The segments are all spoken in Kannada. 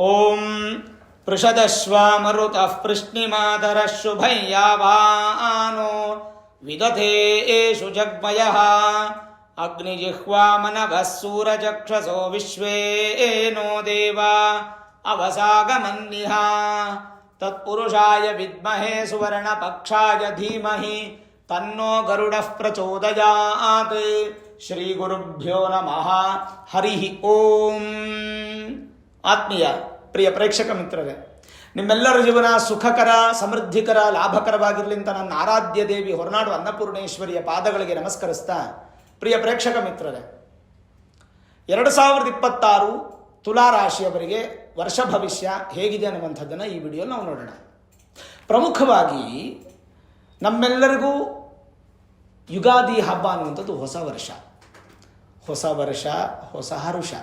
ಓಂ ಪೃಷದಶ್ವಾಮರುತಃ ಪೃಷ್ಣಿಮಾತರಃ ಶುಭಂ ಯಾವಾನೋ ವಿದಥೇಷು ಜಗ್ಮಯಃ ಅಗ್ನಿಜಿಹ್ವಾಮನವಃ ಸೂರಚಕ್ಷಸೋ ವಿಶ್ವೇನೋ ದೇವಾ ಅವಸಾಗಮನ್ನಿಹ ತತ್ಪುರುಷಾಯ ವಿದ್ಮಹೇ ಸುವರ್ಣಪಕ್ಷಾಯ ಧೀಮಹಿ ತನ್ನೋ ಗರುಡಃ ಪ್ರಚೋದಯಾತ್. ಶ್ರೀ ಗುರುಭ್ಯೋ ನಮಃ. ಹರಿ ಓಂ. ಆತ್ಮೀಯ ಪ್ರಿಯ ಪ್ರೇಕ್ಷಕ ಮಿತ್ರರೇ, ನಿಮ್ಮೆಲ್ಲರ ಜೀವನ ಸುಖಕರ, ಸಮೃದ್ಧಿಕರ, ಲಾಭಕರವಾಗಿರಲಿ ಅಂತ ನನ್ನ ಆರಾಧ್ಯ ದೇವಿ ಹೊರನಾಡು ಅನ್ನಪೂರ್ಣೇಶ್ವರಿಯ ಪಾದಗಳಿಗೆ ನಮಸ್ಕರಿಸ್ತಾ, ಪ್ರಿಯ ಪ್ರೇಕ್ಷಕ ಮಿತ್ರರೇ, 2026 ತುಲಾ ರಾಶಿಯವರಿಗೆ ವರ್ಷ ಭವಿಷ್ಯ ಹೇಗಿದೆ ಅನ್ನುವಂಥದ್ದನ್ನು ಈ ವಿಡಿಯೋಲಿ ನಾವು ನೋಡೋಣ. ಪ್ರಮುಖವಾಗಿ ನಮ್ಮೆಲ್ಲರಿಗೂ ಯುಗಾದಿ ಹಬ್ಬ ಅನ್ನುವಂಥದ್ದು ಹೊಸ ವರ್ಷ, ಹೊಸ ಹರುಷ.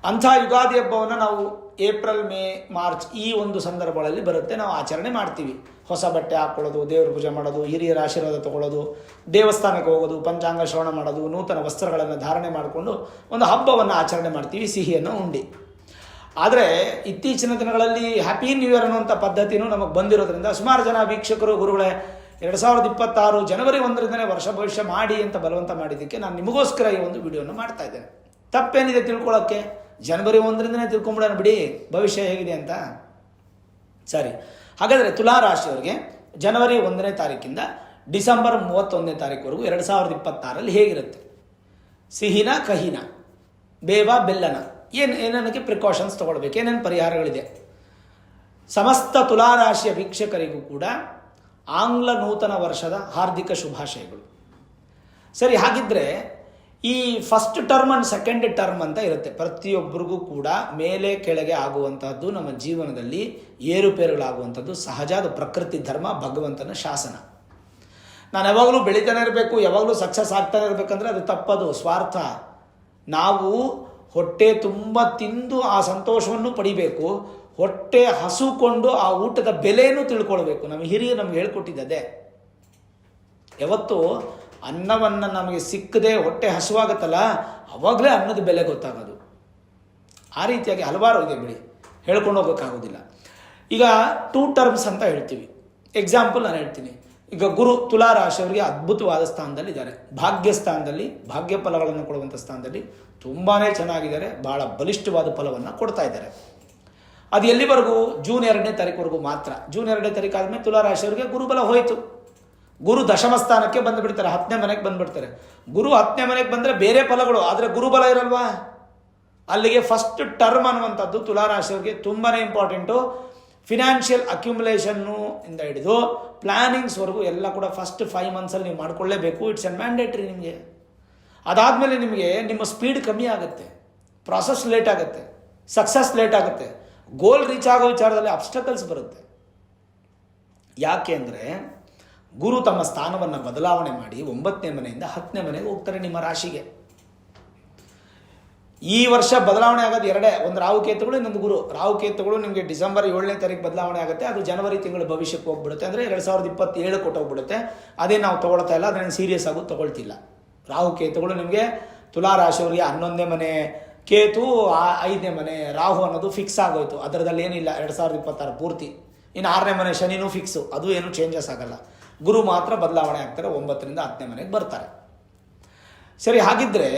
ಅಂಥ ಯುಗಾದಿ ಹಬ್ಬವನ್ನು ನಾವು ಏಪ್ರಿಲ್, ಮೇ, ಮಾರ್ಚ್ ಈ ಒಂದು ಸಂದರ್ಭಗಳಲ್ಲಿ ಬರುತ್ತೆ, ನಾವು ಆಚರಣೆ ಮಾಡ್ತೀವಿ. ಹೊಸ ಬಟ್ಟೆ ಹಾಕ್ಕೊಳ್ಳೋದು, ದೇವ್ರ ಪೂಜೆ ಮಾಡೋದು, ಹಿರಿಯರ ಆಶೀರ್ವಾದ ತಗೊಳ್ಳೋದು, ದೇವಸ್ಥಾನಕ್ಕೆ ಹೋಗೋದು, ಪಂಚಾಂಗ ಶ್ರವಣ ಮಾಡೋದು, ನೂತನ ವಸ್ತ್ರಗಳನ್ನು ಧಾರಣೆ ಮಾಡಿಕೊಂಡು ಒಂದು ಹಬ್ಬವನ್ನು ಆಚರಣೆ ಮಾಡ್ತೀವಿ, ಸಿಹಿಯನ್ನು ಉಂಡಿ. ಆದರೆ ಇತ್ತೀಚಿನ ದಿನಗಳಲ್ಲಿ ಹ್ಯಾಪಿ ನ್ಯೂ ಇಯರ್ ಅನ್ನುವಂಥ ಪದ್ಧತಿನೂ ನಮಗೆ ಬಂದಿರೋದ್ರಿಂದ ಸುಮಾರು ಜನ ವೀಕ್ಷಕರು, ಗುರುಗಳೇ, 2026 ಜನವರಿ 1ರಿಂದನೇ ವರ್ಷ ಭವಿಷ್ಯ ಮಾಡಿ ಅಂತ ಬಲವಂತ ಮಾಡಿದ್ದಕ್ಕೆ ನಾನು ನಿಮಗೋಸ್ಕರ ಈ ಒಂದು ವಿಡಿಯೋನ ಮಾಡ್ತಾ ಇದ್ದೇನೆ. ತಪ್ಪೇನಿದೆ ತಿಳ್ಕೊಳ್ಳೋಕ್ಕೆ? ಜನವರಿ 1ರಿಂದನೇ ತಿಳ್ಕೊಂಬಿಡೋಣ ಬಿಡಿ ಭವಿಷ್ಯ ಹೇಗಿದೆ ಅಂತ. ಸರಿ, ಹಾಗಾದರೆ ತುಲಾ ರಾಶಿಯವರಿಗೆ ಜನವರಿ 1ನೇ ತಾರೀಕಿಂದ ಡಿಸೆಂಬರ್ 31ನೇ ತಾರೀಕುವರೆಗೂ 2026ರಲ್ಲಿ ಹೇಗಿರುತ್ತೆ? ಸಿಹಿನ, ಕಹಿನ, ಬೇವ, ಬೆಲ್ಲನ, ಏನಕ್ಕೆ ಪ್ರಿಕಾಷನ್ಸ್ ತೊಗೊಳ್ಬೇಕು, ಏನೇನು ಪರಿಹಾರಗಳಿದೆ? ಸಮಸ್ತ ತುಲಾ ರಾಶಿಯ ವೀಕ್ಷಕರಿಗೂ ಕೂಡ ಆಂಗ್ಲ ನೂತನ ವರ್ಷದ ಹಾರ್ದಿಕ ಶುಭಾಶಯಗಳು. ಸರಿ, ಹಾಗಿದ್ರೆ ಈ first term and second term ಅಂತ ಇರುತ್ತೆ. ಪ್ರತಿಯೊಬ್ಬರಿಗೂ ಕೂಡ ಮೇಲೆ ಕೆಳಗೆ ಆಗುವಂತಹದ್ದು, ನಮ್ಮ ಜೀವನದಲ್ಲಿ ಏರುಪೇರುಗಳಾಗುವಂಥದ್ದು ಸಹಜ. ಅದು ಪ್ರಕೃತಿ ಧರ್ಮ, ಭಗವಂತನ ಶಾಸನ. ನಾನು ಯಾವಾಗಲೂ ಬೆಳೀತಾನೆ ಇರಬೇಕು, ಯಾವಾಗಲೂ ಸಕ್ಸಸ್ ಆಗ್ತಾನೆ ಇರಬೇಕಂದ್ರೆ ಅದು ತಪ್ಪದು, ಸ್ವಾರ್ಥ. ನಾವು ಹೊಟ್ಟೆ ತುಂಬ ತಿಂದು ಆ ಸಂತೋಷವನ್ನು ಪಡಿಬೇಕು, ಹೊಟ್ಟೆ ಹಸುಕೊಂಡು ಆ ಊಟದ ಬೆಲೆಯನ್ನು ತಿಳ್ಕೊಳ್ಬೇಕು. ನಮ್ಮ ಹಿರಿಯರು ನಮ್ಗೆ ಹೇಳ್ಕೊಟ್ಟಿದ್ದೆ. ಯಾವತ್ತು ಅನ್ನವನ್ನು ನಮಗೆ ಸಿಕ್ಕದೆ ಹೊಟ್ಟೆ ಹಸುವಾಗುತ್ತಲ್ಲ, ಅವಾಗಲೇ ಅನ್ನದ ಬೆಲೆ ಗೊತ್ತಾಗೋದು. ಆ ರೀತಿಯಾಗಿ ಹಲವಾರು ಇದೆ ಬಿಡಿ, ಹೇಳ್ಕೊಂಡು ಹೋಗೋಕ್ಕಾಗೋದಿಲ್ಲ. ಈಗ 2 ಟರ್ಮ್ಸ್ ಅಂತ ಹೇಳ್ತೀವಿ. ಎಕ್ಸಾಂಪಲ್ ನಾನು ಹೇಳ್ತೀನಿ. ಈಗ ಗುರು ತುಲಾ ರಾಶಿಯವರಿಗೆ ಅದ್ಭುತವಾದ ಸ್ಥಾನದಲ್ಲಿ ಇದ್ದಾರೆ, ಭಾಗ್ಯ ಸ್ಥಾನದಲ್ಲಿ, ಭಾಗ್ಯ ಫಲಗಳನ್ನು ಕೊಡುವಂಥ ಸ್ಥಾನದಲ್ಲಿ ತುಂಬಾ ಚೆನ್ನಾಗಿದ್ದಾರೆ, ಭಾಳ ಬಲಿಷ್ಠವಾದ ಫಲವನ್ನು ಕೊಡ್ತಾ ಇದ್ದಾರೆ. ಅದು ಎಲ್ಲಿವರೆಗೂ? ಜೂನ್ 2ನೇ ತಾರೀಕುವರೆಗೂ ಮಾತ್ರ. ಜೂನ್ 2ನೇ ತಾರೀಕು ಆದಮೇಲೆ ತುಲಾ ರಾಶಿಯವರಿಗೆ ಗುರುಬಲ ಹೋಯಿತು. ಗುರು ದಶಮ ಸ್ಥಾನಕ್ಕೆ ಬಂದುಬಿಡ್ತಾರೆ, 10ನೇ ಮನೆಗೆ ಬಂದುಬಿಡ್ತಾರೆ. ಗುರು 10ನೇ ಮನೆಗೆ ಬಂದರೆ ಬೇರೆ ಫಲಗಳು, ಆದರೆ ಗುರುಬಲ ಇರಲ್ವಾ? ಅಲ್ಲಿಗೆ ಫಸ್ಟ್ ಟರ್ಮ್ ಅನ್ನುವಂಥದ್ದು ತುಲಾ ರಾಶಿಯವರಿಗೆ ತುಂಬಾ ಇಂಪಾರ್ಟೆಂಟು. ಫಿನಾನ್ಷಿಯಲ್ ಅಕ್ಯುಮುಲೇಷನ್ನು ಇಂದ ಹಿಡಿದು ಪ್ಲಾನಿಂಗ್ಸ್ವರೆಗೂ ಎಲ್ಲ ಕೂಡ ಫಸ್ಟ್ 5 ಮಂತ್ಸಲ್ಲಿ ನೀವು ಮಾಡ್ಕೊಳ್ಳೇಬೇಕು. ಇಟ್ಸ್ ಎನ್ ಮ್ಯಾಂಡೇಟ್ರಿ ನಿಮಗೆ. ಅದಾದಮೇಲೆ ನಿಮಗೆ ನಿಮ್ಮ ಸ್ಪೀಡ್ ಕಮ್ಮಿ ಆಗುತ್ತೆ, ಪ್ರಾಸೆಸ್ ಲೇಟ್ ಆಗುತ್ತೆ, ಸಕ್ಸಸ್ ಲೇಟ್ ಆಗುತ್ತೆ, ಗೋಲ್ ರೀಚ್ ಆಗೋ ವಿಚಾರದಲ್ಲಿ ಅಬ್ಸ್ಟಕಲ್ಸ್ ಬರುತ್ತೆ. ಯಾಕೆ ಅಂದರೆ ಗುರು ತಮ್ಮ ಸ್ಥಾನವನ್ನು ಬದಲಾವಣೆ ಮಾಡಿ 9ನೇ ಮನೆಯಿಂದ 10ನೇ ಮನೆಗೆ ಹೋಗ್ತಾರೆ, ನಿಮ್ಮ ರಾಶಿಗೆ. ಈ ವರ್ಷ ಬದಲಾವಣೆ ಆಗೋದು ಎರಡೇ, ಒಂದು ರಾಹುಕೇತುಗಳು, ಇನ್ನೊಂದು ಗುರು. ರಾಹುಕೇತುಗಳು ನಿಮಗೆ ಡಿಸೆಂಬರ್ 7ನೇ ತಾರೀಕು ಬದಲಾವಣೆ ಆಗುತ್ತೆ, ಅದು ಜನವರಿ ತಿಂಗಳು ಭವಿಷ್ಯಕ್ಕೆ ಹೋಗ್ಬಿಡುತ್ತೆ, ಅಂದರೆ 2027 ಕೊಟ್ಟೋಗ್ಬಿಡುತ್ತೆ. ಅದೇ ನಾವು ತೊಗೊಳ್ತಾ ಇಲ್ಲ, ಅದನ್ನು ಸೀರಿಯಸ್ ಆಗಿ ತೊಗೊಳ್ತಿಲ್ಲ. ರಾಹುಕೇತುಗಳು ನಿಮಗೆ ತುಲಾ ರಾಶಿಯವರಿಗೆ 11ನೇ ಮನೆ ಕೇತು, 5ನೇ ಮನೆ ರಾಹು ಅನ್ನೋದು ಫಿಕ್ಸ್ ಆಗೋಯ್ತು, ಅದರದಲ್ಲಿ ಏನಿಲ್ಲ 2026 ಪೂರ್ತಿ. ಇನ್ನು 6ನೇ ಮನೆ ಶನಿನೂ ಫಿಕ್ಸು, ಅದು ಏನು ಚೇಂಜಸ್ ಆಗಲ್ಲ. ಗುರು ಮಾತ್ರ ಬದಲಾವಣೆ ಆಗ್ತಾರೆ, 9ರಿಂದ 10ನೇ ಮನೆಗೆ ಬರ್ತಾರೆ. ಸರಿ, ಹಾಗಿದ್ರೆ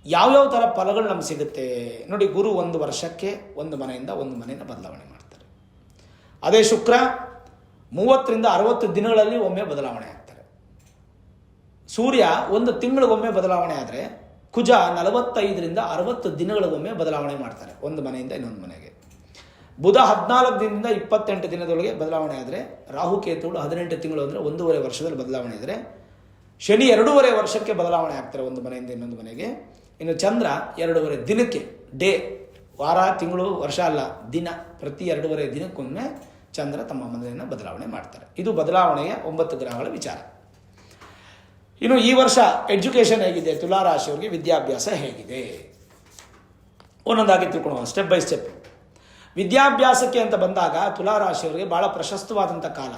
ಯಾವ್ಯಾವ ಥರ ಫಲಗಳು ನಮ್ಗೆ ಸಿಗುತ್ತೆ ನೋಡಿ. ಗುರು 1 ವರ್ಷಕ್ಕೆ 1 ಮನೆಯಿಂದ 1 ಮನೆಯಿಂದ ಬದಲಾವಣೆ ಮಾಡ್ತಾರೆ. ಅದೇ ಶುಕ್ರ 30ರಿಂದ 60 ದಿನಗಳಲ್ಲಿ ಒಮ್ಮೆ ಬದಲಾವಣೆ ಆಗ್ತಾರೆ. ಸೂರ್ಯ 1 ತಿಂಗಳಿಗೊಮ್ಮೆ ಬದಲಾವಣೆ ಆದರೆ, ಕುಜ 45ರಿಂದ 60 ದಿನಗಳಿಗೊಮ್ಮೆ ಬದಲಾವಣೆ ಮಾಡ್ತಾರೆ, 1 ಮನೆಯಿಂದ ಇನ್ನೊಂದು ಮನೆಗೆ. ಬುಧ 14 ದಿನದಿಂದ 28 ದಿನದೊಳಗೆ ಬದಲಾವಣೆ ಆದರೆ, ರಾಹುಕೇತುಗಳು 18 ತಿಂಗಳು ಅಂದರೆ 1.5 ವರ್ಷದಲ್ಲಿ ಬದಲಾವಣೆ ಇದ್ದರೆ, ಶನಿ 2.5 ವರ್ಷಕ್ಕೆ ಬದಲಾವಣೆ ಆಗ್ತಾರೆ 1 ಮನೆಯಿಂದ ಇನ್ನೊಂದು ಮನೆಗೆ. ಇನ್ನು ಚಂದ್ರ 2.5 ದಿನಕ್ಕೆ, ಡೇ, ವಾರ, ತಿಂಗಳು, ವರ್ಷ ಅಲ್ಲ, ದಿನ, ಪ್ರತಿ 2.5 ದಿನಕ್ಕೊಮ್ಮೆ ಚಂದ್ರ ತಮ್ಮ ಮನೆಯನ್ನು ಬದಲಾವಣೆ ಮಾಡ್ತಾರೆ. ಇದು ಬದಲಾವಣೆಯ 9 ಗ್ರಹಗಳ ವಿಚಾರ. ಇನ್ನು ಈ ವರ್ಷ ಎಜುಕೇಷನ್ ಹೇಗಿದೆ, ತುಲಾ ರಾಶಿಯವರಿಗೆ ವಿದ್ಯಾಭ್ಯಾಸ ಹೇಗಿದೆ, ಒಂದೊಂದಾಗಿ ತಿಳ್ಕೊಳ್ಳೋಣ, ಸ್ಟೆಪ್ ಬೈ ಸ್ಟೆಪ್. ವಿದ್ಯಾಭ್ಯಾಸಕ್ಕೆ ಅಂತ ಬಂದಾಗ ತುಲಾ ರಾಶಿಯವರಿಗೆ ಭಾಳ ಪ್ರಶಸ್ತವಾದಂಥ ಕಾಲ.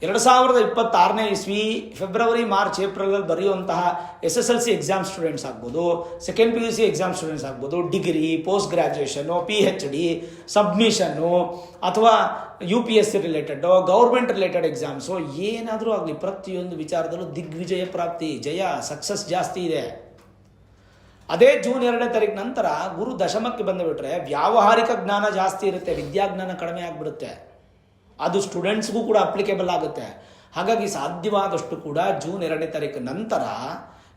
2026ನೇ ಇಸ್ವಿ ಫೆಬ್ರವರಿ ಮಾರ್ಚ್ ಏಪ್ರಿಲಲ್ಲಿ ಬರೆಯುವಂತಹ SSLC ಎಕ್ಸಾಮ್ ಸ್ಟೂಡೆಂಟ್ಸ್ ಆಗ್ಬೋದು, ಸೆಕೆಂಡ್ PUC ಎಕ್ಸಾಮ್ ಸ್ಟೂಡೆಂಟ್ಸ್ ಆಗ್ಬೋದು, degree, post graduation, PhD, submission ಅಥವಾ UPSC related, government related exams ಏನಾದರೂ ಆಗಲಿ ಪ್ರತಿಯೊಂದು ವಿಚಾರದಲ್ಲೂ ದಿಗ್ವಿಜಯ ಪ್ರಾಪ್ತಿ, ಜಯ, ಸಕ್ಸಸ್ ಜಾಸ್ತಿ ಇದೆ. ಅದೇ ಜೂನ್ 2ನೇ ತಾರೀಕು ನಂತರ ಗುರು ದಶಮಕ್ಕೆ ಬಂದುಬಿಟ್ರೆ ವ್ಯಾವಹಾರಿಕ ಜ್ಞಾನ ಜಾಸ್ತಿ ಇರುತ್ತೆ, ವಿದ್ಯಾಜ್ಞಾನ ಕಡಿಮೆ ಆಗಿಬಿಡುತ್ತೆ. ಅದು ಸ್ಟೂಡೆಂಟ್ಸ್ಗೂ ಕೂಡ ಅಪ್ಲಿಕೇಬಲ್ ಆಗುತ್ತೆ. ಹಾಗಾಗಿ ಸಾಧ್ಯವಾದಷ್ಟು ಕೂಡ ಜೂನ್ 2ನೇ ತಾರೀಕು ನಂತರ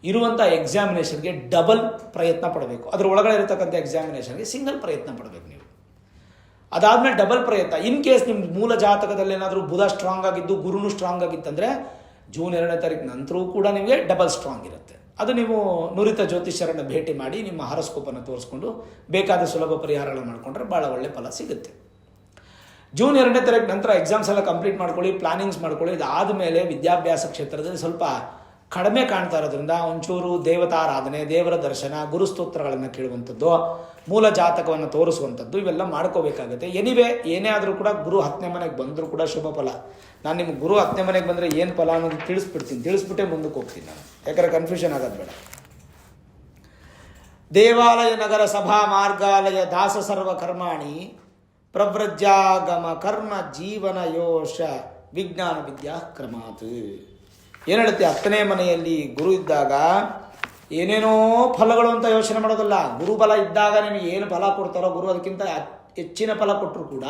ಇರುವಂಥ ಎಕ್ಸಾಮಿನೇಷನ್ಗೆ ಡಬಲ್ ಪ್ರಯತ್ನ ಪಡಬೇಕು. ಅದರ ಒಳಗಡೆ ಇರತಕ್ಕಂಥ ಎಕ್ಸಾಮಿನೇಷನ್ಗೆ ಸಿಂಗಲ್ ಪ್ರಯತ್ನ ಪಡಬೇಕು ನೀವು. ಅದಾದಮೇಲೆ ಡಬಲ್ ಪ್ರಯತ್ನ. ಇನ್ ಕೇಸ್ ನಿಮ್ಮ ಮೂಲ ಜಾತಕದಲ್ಲಿ ಏನಾದರೂ ಬುಧ ಸ್ಟ್ರಾಂಗ್ ಆಗಿದ್ದು ಗುರುನು ಸ್ಟ್ರಾಂಗ್ ಆಗಿತ್ತಂದರೆ ಜೂನ್ 2ನೇ ತಾರೀಕು ನಂತರವೂ ಕೂಡ ನಿಮಗೆ ಡಬಲ್ ಸ್ಟ್ರಾಂಗ್ ಇರುತ್ತೆ. ಅದು ನೀವು ನುರಿತ ಜ್ಯೋತಿಷ್ಯರನ್ನು ಭೇಟಿ ಮಾಡಿ ನಿಮ್ಮ ಹಾರೋಸ್ಕೋಪನ್ನು ತೋರಿಸ್ಕೊಂಡು ಬೇಕಾದ ಸುಲಭ ಪರಿಹಾರಗಳನ್ನು ಮಾಡಿಕೊಂಡ್ರೆ ಭಾಳ ಒಳ್ಳೆ ಫಲ ಸಿಗುತ್ತೆ. ಜೂನ್ 2ನೇ ತಾರೀಕು ನಂತರ ಎಕ್ಸಾಮ್ಸ್ ಎಲ್ಲ ಕಂಪ್ಲೀಟ್ ಮಾಡ್ಕೊಳ್ಳಿ, ಪ್ಲಾನಿಂಗ್ಸ್ ಮಾಡ್ಕೊಳ್ಳಿ. ಇದಾದಮೇಲೆ ವಿದ್ಯಾಭ್ಯಾಸ ಕ್ಷೇತ್ರದಲ್ಲಿ ಸ್ವಲ್ಪ ಕಡಿಮೆ ಕಾಣ್ತಾ ಇರೋದ್ರಿಂದ ಒಂಚೂರು ದೇವತಾರಾಧನೆ, ದೇವರ ದರ್ಶನ, ಗುರುಸ್ತೋತ್ರಗಳನ್ನು ಕೇಳುವಂಥದ್ದು, ಮೂಲ ಜಾತಕವನ್ನು ತೋರಿಸುವಂಥದ್ದು ಇವೆಲ್ಲ ಮಾಡ್ಕೋಬೇಕಾಗುತ್ತೆ. ಏನೇ ಆದರೂ ಕೂಡ ಗುರು 10ನೇ ಮನೆಗೆ ಬಂದರೂ ಕೂಡ ಶುಭ ಫಲ. ನಾನು ನಿಮ್ಗೆ ಗುರು 10ನೇ ಮನೆಗೆ ಬಂದರೆ ಏನು ಫಲ ಅನ್ನೋದು ತಿಳಿಸ್ಬಿಟ್ಟೆ ಮುಂದಕ್ಕೆ ಹೋಗ್ತೀನಿ ನಾನು, ಯಾಕಂದರೆ ಕನ್ಫ್ಯೂಷನ್ ಆಗೋದು ಬೇಡ. ದೇವಾಲಯ ನಗರ ಸಭಾ ಮಾರ್ಗಾಲಯ ದಾಸ ಸರ್ವ ಕರ್ಮಾಣಿ ಪ್ರವ್ರಜ್ಯಾಗಮ ಕರ್ಮ ಜೀವನ ಯೋಷ ವಿಜ್ಞಾನ ವಿದ್ಯಾ ಕ್ರಮಾತ್. ಏನು ಹೇಳುತ್ತೆ, 10ನೇ ಮನೆಯಲ್ಲಿ ಗುರು ಇದ್ದಾಗ ಏನೇನೋ ಫಲಗಳು ಅಂತ ಯೋಚನೆ ಮಾಡೋದಲ್ಲ. ಗುರುಬಲ ಇದ್ದಾಗ ನಿಮಗೆ ಏನು ಫಲ ಕೊಡ್ತಾರೋ ಗುರು ಅದಕ್ಕಿಂತ ಹೆಚ್ಚಿನ ಫಲ ಕೊಟ್ಟರು ಕೂಡ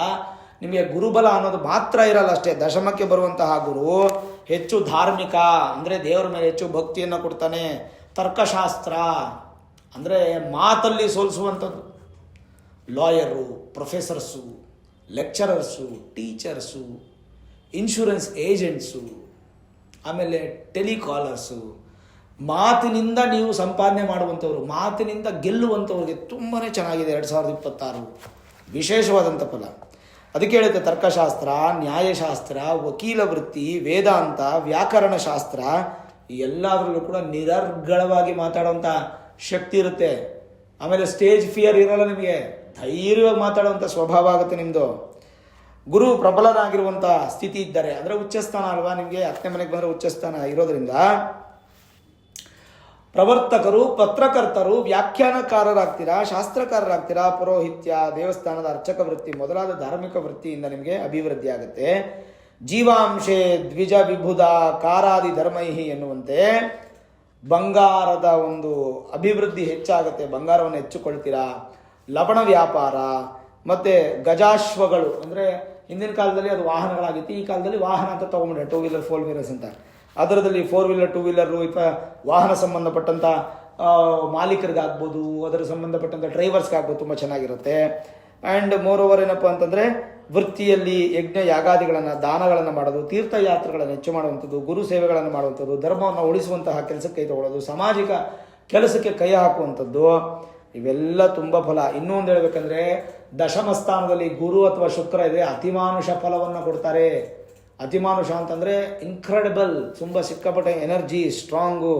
ನಿಮಗೆ ಗುರುಬಲ ಅನ್ನೋದು ಮಾತ್ರ ಇರಲ್ಲ ಅಷ್ಟೇ. ದಶಮಕ್ಕೆ ಬರುವಂತಹ ಗುರು ಹೆಚ್ಚು ಧಾರ್ಮಿಕ, ಅಂದರೆ ದೇವರ ಮೇಲೆ ಹೆಚ್ಚು ಭಕ್ತಿಯನ್ನು ಕೊಡ್ತಾನೆ. ತರ್ಕಶಾಸ್ತ್ರ ಅಂದರೆ ಮಾತಲ್ಲಿ ಸೋಲಿಸುವಂಥದ್ದು. Lawyer, professors, lecturers, teachers, insurance agents, ಆಮೇಲೆ ಟೆಲಿಕಾಲರ್ಸು, ಮಾತಿನಿಂದ ನೀವು ಸಂಪಾದನೆ ಮಾಡುವಂಥವ್ರು, ಮಾತಿನಿಂದ ಗೆಲ್ಲುವಂಥವ್ರಿಗೆ ತುಂಬಾ ಚೆನ್ನಾಗಿದೆ 2026 ವಿಶೇಷವಾದಂಥ ಫಲ. ಅದಕ್ಕೆ ಹೇಳುತ್ತೆ ತರ್ಕಶಾಸ್ತ್ರ, ನ್ಯಾಯಶಾಸ್ತ್ರ, ವಕೀಲ ವೃತ್ತಿ, ವೇದಾಂತ, ವ್ಯಾಕರಣ ಶಾಸ್ತ್ರ ಎಲ್ಲದರಲ್ಲೂ ಕೂಡ ನಿರರ್ಗಳವಾಗಿ ಮಾತಾಡುವಂಥ ಶಕ್ತಿ ಇರುತ್ತೆ. ಆಮೇಲೆ ಸ್ಟೇಜ್ ಫಿಯರ್ ಇರಲ್ಲ ನಿಮಗೆ, ಧೈರ್ಯವಾಗಿ ಮಾತಾಡುವಂಥ ಸ್ವಭಾವ ಆಗುತ್ತೆ ನಿಮ್ಮದು. ಗುರು ಪ್ರಬಲನಾಗಿರುವಂಥ ಸ್ಥಿತಿ ಇದ್ದಾರೆ ಅಂದರೆ ಉಚ್ಚಸ್ಥಾನ ಅಲ್ವಾ, ನಿಮಗೆ 10ನೇ ಮನೆಗೆ ಬಂದರೆ ಉಚ್ಚಸ್ಥಾನ ಇರೋದ್ರಿಂದ ಪ್ರವರ್ತಕರು, ಪತ್ರಕರ್ತರು, ವ್ಯಾಖ್ಯಾನಕಾರರಾಗ್ತೀರಾ, ಶಾಸ್ತ್ರಕಾರರಾಗ್ತೀರಾ, ಪುರೋಹಿತ್ಯ, ದೇವಸ್ಥಾನದ ಅರ್ಚಕ ವೃತ್ತಿ ಮೊದಲಾದ ಧಾರ್ಮಿಕ ವೃತ್ತಿಯಿಂದ ನಿಮಗೆ ಅಭಿವೃದ್ಧಿ ಆಗುತ್ತೆ. ಜೀವಾಂಶೆ ದ್ವಿಜ ವಿಭುಧ ಕಾರಾದಿ ಧರ್ಮೈಹಿ ಎನ್ನುವಂತೆ ಬಂಗಾರದ ಒಂದು ಅಭಿವೃದ್ಧಿ ಹೆಚ್ಚಾಗುತ್ತೆ, ಬಂಗಾರವನ್ನು ಹೆಚ್ಚುಕೊಳ್ತೀರಾ. ಲವಣ ವ್ಯಾಪಾರ ಮತ್ತು ಗಜಾಶ್ವಗಳು ಅಂದರೆ ಹಿಂದಿನ ಕಾಲದಲ್ಲಿ ಅದು ವಾಹನಗಳಾಗಿತ್ತು, ಈ ಕಾಲದಲ್ಲಿ ವಾಹನ ಅಂತ ತೊಗೊಂಡ್ರೆ 2 ವೀಲರ್ 4 ವೀಲರ್ಸ್ ಅಂತ. ಅದರದಲ್ಲಿ 4 ವೀಲರ್ 2 ವೀಲರು ವಾಹನ ಸಂಬಂಧಪಟ್ಟಂಥ ಮಾಲೀಕರಿಗಾಗ್ಬೋದು, ಅದರ ಸಂಬಂಧಪಟ್ಟಂಥ ಡ್ರೈವರ್ಸ್ಗಾಗ್ಬೋದು, ತುಂಬ ಚೆನ್ನಾಗಿರುತ್ತೆ. ಆ್ಯಂಡ್ ಮೋರ್ ಓವರ್ ಏನಪ್ಪ ಅಂತಂದರೆ ವೃತ್ತಿಯಲ್ಲಿ ಯಜ್ಞ ಯಾಗಾದಿಗಳನ್ನು, ದಾನಗಳನ್ನು ಮಾಡೋದು, ತೀರ್ಥಯಾತ್ರೆಗಳನ್ನು ಹೆಚ್ಚು ಮಾಡುವಂಥದ್ದು, ಗುರು ಸೇವೆಗಳನ್ನು ಮಾಡುವಂಥದ್ದು, ಧರ್ಮವನ್ನು ಉಳಿಸುವಂತಹ ಕೆಲಸಕ್ಕೆ ಕೈ ತಗೊಳ್ಳೋದು, ಸಾಮಾಜಿಕ ಕೆಲಸಕ್ಕೆ ಕೈ ಹಾಕುವಂಥದ್ದು ಇವೆಲ್ಲ ತುಂಬ ಫಲ. ಇನ್ನೂ ಒಂದು ಹೇಳಬೇಕಂದ್ರೆ ದಶಮ ಸ್ಥಾನದಲ್ಲಿ ಗುರು ಅಥವಾ ಶುಕ್ರ ಇದೆ, ಅತಿಮಾನುಷ ಫಲವನ್ನು ಕೊಡ್ತಾರೆ. ಅತಿಮಾನುಷ ಅಂತಂದರೆ ಇನ್ಕ್ರೆಡಿಬಲ್, ತುಂಬ ಸಿಕ್ಕಾಪಟ್ಟೆ ಎನರ್ಜಿ, ಸ್ಟ್ರಾಂಗು,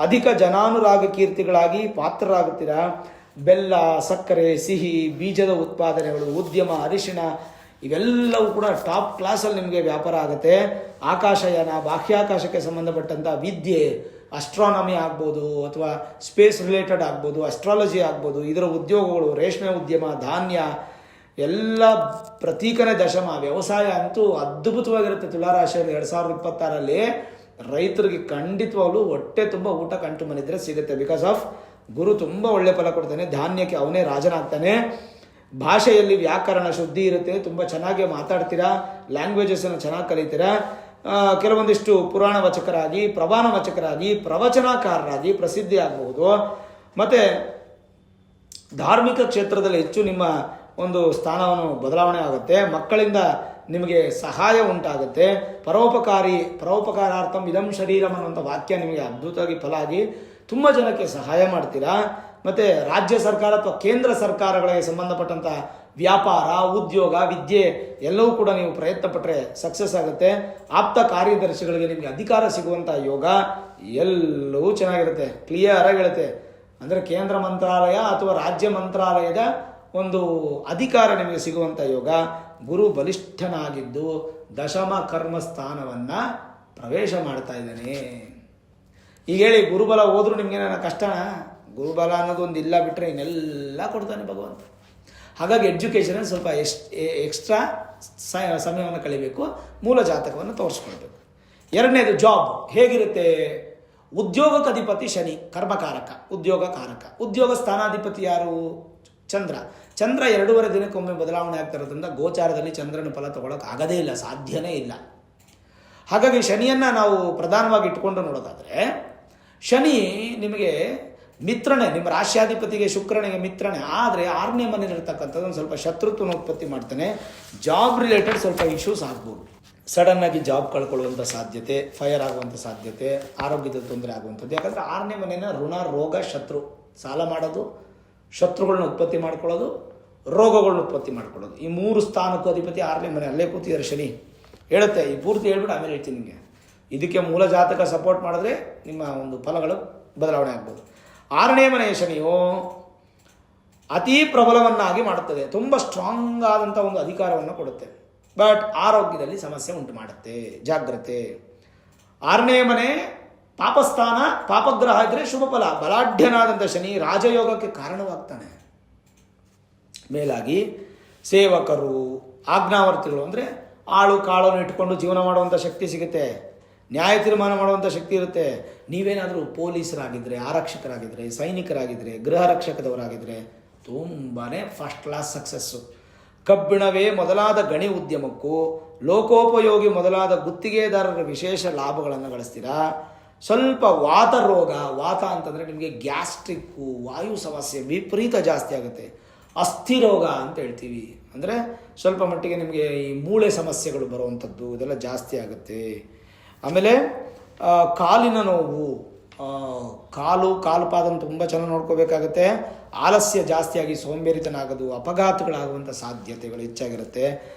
ಅಧಿಕ ಜನಾನುರಾಗ ಕೀರ್ತಿಗಳಾಗಿ ಪಾತ್ರರಾಗುತ್ತೀರಾ. ಬೆಲ್ಲ, ಸಕ್ಕರೆ, ಸಿಹಿ, ಬೀಜದ ಉತ್ಪಾದನೆಗಳು, ಉದ್ಯಮ, ಅರಿಶಿಣ ಇವೆಲ್ಲವೂ ಕೂಡ ಟಾಪ್ ಕ್ಲಾಸಲ್ಲಿ ನಿಮಗೆ ವ್ಯಾಪಾರ ಆಗುತ್ತೆ. ಆಕಾಶಯಾನ, ಬಾಹ್ಯಾಕಾಶಕ್ಕೆ ಸಂಬಂಧಪಟ್ಟಂಥ ವಿದ್ಯೆ, ಅಸ್ಟ್ರಾನಮಿ ಆಗ್ಬೋದು ಅಥವಾ ಸ್ಪೇಸ್ ರಿಲೇಟೆಡ್ ಆಗ್ಬೋದು, ಅಸ್ಟ್ರಾಲಜಿ ಆಗ್ಬೋದು, ಇದರ ಉದ್ಯೋಗಗಳು, ರೇಷ್ಮೆ ಉದ್ಯಮ, ಧಾನ್ಯ ಎಲ್ಲ ಪ್ರತೀಕನೇ ದಶಮ. ವ್ಯವಸಾಯ ಅಂತೂ ಅದ್ಭುತವಾಗಿರುತ್ತೆ ತುಲಾರಾಶಿಯಲ್ಲಿ 2026 ರೈತರಿಗೆ ಖಂಡಿತವಾಗ್ಲೂ ಹೊಟ್ಟೆ ತುಂಬ ಊಟ ಕಂಟು ಮನಿದ್ರೆ ಸಿಗುತ್ತೆ. ಬಿಕಾಸ್ ಆಫ್ ಗುರು ತುಂಬ ಒಳ್ಳೆ ಫಲ ಕೊಡ್ತಾನೆ, ಧಾನ್ಯಕ್ಕೆ ಅವನೇ ರಾಜನಾಗ್ತಾನೆ. ಭಾಷೆಯಲ್ಲಿ ವ್ಯಾಕರಣ ಶುದ್ಧಿ ಇರುತ್ತೆ, ತುಂಬ ಚೆನ್ನಾಗಿ ಮಾತಾಡ್ತೀರಾ, ಲ್ಯಾಂಗ್ವೇಜಸನ್ನು ಚೆನ್ನಾಗಿ ಕಲಿತೀರಾ. ಕೆಲವೊಂದಿಷ್ಟು ಪುರಾಣ ವಚಕರಾಗಿ, ಪ್ರವಾನ ವಚಕರಾಗಿ, ಪ್ರವಚನಕಾರರಾಗಿ ಪ್ರಸಿದ್ಧಿ ಆಗಬಹುದು. ಮತ್ತು ಧಾರ್ಮಿಕ ಕ್ಷೇತ್ರದಲ್ಲಿ ಹೆಚ್ಚು ನಿಮ್ಮ ಒಂದು ಸ್ಥಾನವನ್ನು ಬದಲಾವಣೆ ಆಗುತ್ತೆ. ಮಕ್ಕಳಿಂದ ನಿಮಗೆ ಸಹಾಯ ಉಂಟಾಗುತ್ತೆ. ಪರೋಪಕಾರಾರ್ಥಂ ಇದಂ ಶರೀರಂ ಅನ್ನುವಂಥ ವಾಕ್ಯ ನಿಮಗೆ ಅದ್ಭುತವಾಗಿ ಫಲ ಆಗಿ ತುಂಬ ಜನಕ್ಕೆ ಸಹಾಯ ಮಾಡ್ತೀರಾ. ಮತ್ತು ರಾಜ್ಯ ಸರ್ಕಾರ ಅಥವಾ ಕೇಂದ್ರ ಸರ್ಕಾರಗಳಿಗೆ ಸಂಬಂಧಪಟ್ಟಂಥ ವ್ಯಾಪಾರ, ಉದ್ಯೋಗ, ವಿದ್ಯೆ ಎಲ್ಲವೂ ಕೂಡ ನೀವು ಪ್ರಯತ್ನ ಪಟ್ಟರೆ ಸಕ್ಸಸ್ ಆಗುತ್ತೆ. ಆಪ್ತ ಕಾರ್ಯದರ್ಶಿಗಳಿಗೆ ನಿಮಗೆ ಅಧಿಕಾರ ಸಿಗುವಂಥ ಯೋಗ ಎಲ್ಲವೂ ಚೆನ್ನಾಗಿರುತ್ತೆ, ಕ್ಲಿಯರ್ ಆಗಿ ಹೇಳುತ್ತೆ. ಅಂದರೆ ಕೇಂದ್ರ ಮಂತ್ರಾಲಯ ಅಥವಾ ರಾಜ್ಯ ಮಂತ್ರಾಲಯದ ಒಂದು ಅಧಿಕಾರ ನಿಮಗೆ ಸಿಗುವಂಥ ಯೋಗ. ಗುರು ಬಲಿಷ್ಠನಾಗಿದ್ದು ದಶಮ ಕರ್ಮ ಸ್ಥಾನವನ್ನು ಪ್ರವೇಶ ಮಾಡ್ತಾ ಇದ್ದಾನೆ. ಈಗ ಹೇಳಿ, ಗುರುಬಲ ಹೋದ್ರೂ ನಿಮಗೇನ ಕಷ್ಟನಾ? ಗುರುಬಲ ಅನ್ನೋದು ಒಂದು ಇಲ್ಲ ಬಿಟ್ಟರೆ ಇನ್ನೆಲ್ಲ ಕೊಡ್ತಾನೆ ಭಗವಂತ. ಹಾಗಾಗಿ ಎಜುಕೇಷನಲ್ಲಿ ಸ್ವಲ್ಪ ಎಕ್ಸ್ಟ್ರಾ ಸಮಯವನ್ನು ಕಳಿಬೇಕು, ಮೂಲ ಜಾತಕವನ್ನು ತೋರಿಸ್ಕೊಳ್ಬೇಕು. ಎರಡನೇದು ಜಾಬ್ ಹೇಗಿರುತ್ತೆ? ಉದ್ಯೋಗಕ್ಕೆ ಅಧಿಪತಿ ಶನಿ, ಕರ್ಮಕಾರಕ, ಉದ್ಯೋಗ ಕಾರಕ. ಉದ್ಯೋಗ ಸ್ಥಾನಾಧಿಪತಿ ಯಾರು? ಚಂದ್ರ. ಚಂದ್ರ 2.5 ದಿನಕ್ಕೊಮ್ಮೆ ಬದಲಾವಣೆ ಆಗ್ತಿರೋದ್ರಿಂದ ಗೋಚಾರದಲ್ಲಿ ಚಂದ್ರನ ಫಲ ತಗೊಳ್ಳೋಕೆ ಆಗದೇ ಇಲ್ಲ, ಸಾಧ್ಯನೇ ಇಲ್ಲ. ಹಾಗಾಗಿ ಶನಿಯನ್ನು ನಾವು ಪ್ರಧಾನವಾಗಿ ಇಟ್ಕೊಂಡು ನೋಡೋದಾದರೆ, ಶನಿ ನಿಮಗೆ ಮಿತ್ರನೇ, ನಿಮ್ಮ ರಾಶ್ಯಾಧಿಪತಿಗೆ ಶುಕ್ರನಿಗೆ ಮಿತ್ರನೇ. ಆದರೆ 6ನೇ ಮನೆಯಲ್ಲಿರ್ತಕ್ಕಂಥದ್ದು ಒಂದು ಸ್ವಲ್ಪ ಶತ್ರುತ್ವನ ಉತ್ಪತ್ತಿ ಮಾಡ್ತಾನೆ. ಜಾಬ್ ರಿಲೇಟೆಡ್ ಸ್ವಲ್ಪ ಇಶ್ಯೂಸ್ ಆಗ್ಬೋದು. ಸಡನ್ನಾಗಿ ಜಾಬ್ ಕಳ್ಕೊಳ್ಳುವಂಥ ಸಾಧ್ಯತೆ, ಫೈರ್ ಆಗುವಂಥ ಸಾಧ್ಯತೆ, ಆರೋಗ್ಯದ ತೊಂದರೆ ಆಗುವಂಥದ್ದು. ಯಾಕಂದರೆ 6ನೇ ಮನೆಯನ್ನು ಋಣ, ರೋಗ, ಶತ್ರು, ಸಾಲ ಮಾಡೋದು, ಶತ್ರುಗಳನ್ನ ಉತ್ಪತ್ತಿ ಮಾಡ್ಕೊಳ್ಳೋದು, ರೋಗಗಳನ್ನ ಉತ್ಪತ್ತಿ ಮಾಡ್ಕೊಳ್ಳೋದು. ಈ 3 ಸ್ಥಾನಕ್ಕೂ ಅಧಿಪತಿ 6ನೇ ಮನೆ. ಅಲ್ಲೇ ಕೂತಿದ್ದಾರೆ ಶನಿ. ಹೇಳುತ್ತೆ, ಈ ಪೂರ್ತಿ ಹೇಳ್ಬಿಟ್ಟು ಆಮೇಲೆ ಹೇಳ್ತೀನಿ ನಿಮಗೆ. ಇದಕ್ಕೆ ಮೂಲ ಜಾತಕ ಸಪೋರ್ಟ್ ಮಾಡಿದ್ರೆ ನಿಮ್ಮ ಒಂದು ಫಲಗಳು ಬದಲಾವಣೆ ಆಗ್ಬೋದು. 6ನೇ ಮನೆಯ ಶನಿಯು ಅತೀ ಪ್ರಬಲವನ್ನಾಗಿ ಮಾಡುತ್ತದೆ, ತುಂಬ ಸ್ಟ್ರಾಂಗ್ ಆದಂಥ ಒಂದು ಅಧಿಕಾರವನ್ನು ಕೊಡುತ್ತೆ. ಬಟ್ ಆರೋಗ್ಯದಲ್ಲಿ ಸಮಸ್ಯೆ ಉಂಟು ಮಾಡುತ್ತೆ, ಜಾಗ್ರತೆ. 6ನೇ ಮನೆ ಪಾಪಸ್ಥಾನ, ಪಾಪಗ್ರಹ ಇದ್ದರೆ ಶುಭ ಫಲ. ಬಲಾಢ್ಯನಾದಂಥ ಶನಿ ರಾಜಯೋಗಕ್ಕೆ ಕಾರಣವಾಗ್ತಾನೆ. ಮೇಲಾಗಿ ಸೇವಕರು, ಆಜ್ಞಾವರ್ತಿಗಳು ಅಂದರೆ ಆಳು ಕಾಳನ್ನು ಇಟ್ಕೊಂಡು ಜೀವನ ಮಾಡುವಂಥ ಶಕ್ತಿ ಸಿಗುತ್ತೆ, ನ್ಯಾಯ ತೀರ್ಮಾನ ಮಾಡುವಂಥ ಶಕ್ತಿ ಇರುತ್ತೆ. ನೀವೇನಾದರೂ ಪೊಲೀಸರಾಗಿದ್ದರೆ, ಆರಕ್ಷಕರಾಗಿದ್ದರೆ, ಸೈನಿಕರಾಗಿದ್ದರೆ, ಗೃಹ ರಕ್ಷಕದವರಾಗಿದ್ದರೆ ತುಂಬಾ ಫಸ್ಟ್ ಕ್ಲಾಸ್ ಸಕ್ಸಸ್ಸು. ಕಬ್ಬಿಣವೇ ಮೊದಲಾದ ಗಣಿ ಉದ್ಯಮಕ್ಕೂ, ಲೋಕೋಪಯೋಗಿ ಮೊದಲಾದ ಗುತ್ತಿಗೆದಾರರ ವಿಶೇಷ ಲಾಭಗಳನ್ನು ಗಳಿಸ್ತೀರಾ. ಸ್ವಲ್ಪ ವಾತ ರೋಗ, ವಾತ ಅಂತಂದರೆ ನಿಮಗೆ ಗ್ಯಾಸ್ಟ್ರಿಕ್ಕು, ವಾಯು ಸಮಸ್ಯೆ ವಿಪರೀತ ಜಾಸ್ತಿ ಆಗುತ್ತೆ. ಅಸ್ಥಿರೋಗ ಅಂತ ಹೇಳ್ತೀವಿ, ಅಂದರೆ ಸ್ವಲ್ಪ ಮಟ್ಟಿಗೆ ನಿಮಗೆ ಈ ಮೂಳೆ ಸಮಸ್ಯೆಗಳು ಬರುವಂಥದ್ದು, ಇದೆಲ್ಲ ಜಾಸ್ತಿ ಆಗುತ್ತೆ. ಆಮೇಲೆ ಕಾಲಿನ ನೋವು, ಕಾಲು ಪಾದನ್ನು ತುಂಬ ಚೆನ್ನಾಗಿ ನೋಡ್ಕೋಬೇಕಾಗತ್ತೆ. ಆಲಸ್ಯ ಜಾಸ್ತಿಯಾಗಿ ಸೋಂಬೇರಿತನ ಆಗೋದು, ಅಪಘಾತಗಳಾಗುವಂಥ ಸಾಧ್ಯತೆಗಳು ಹೆಚ್ಚಾಗಿರುತ್ತೆ.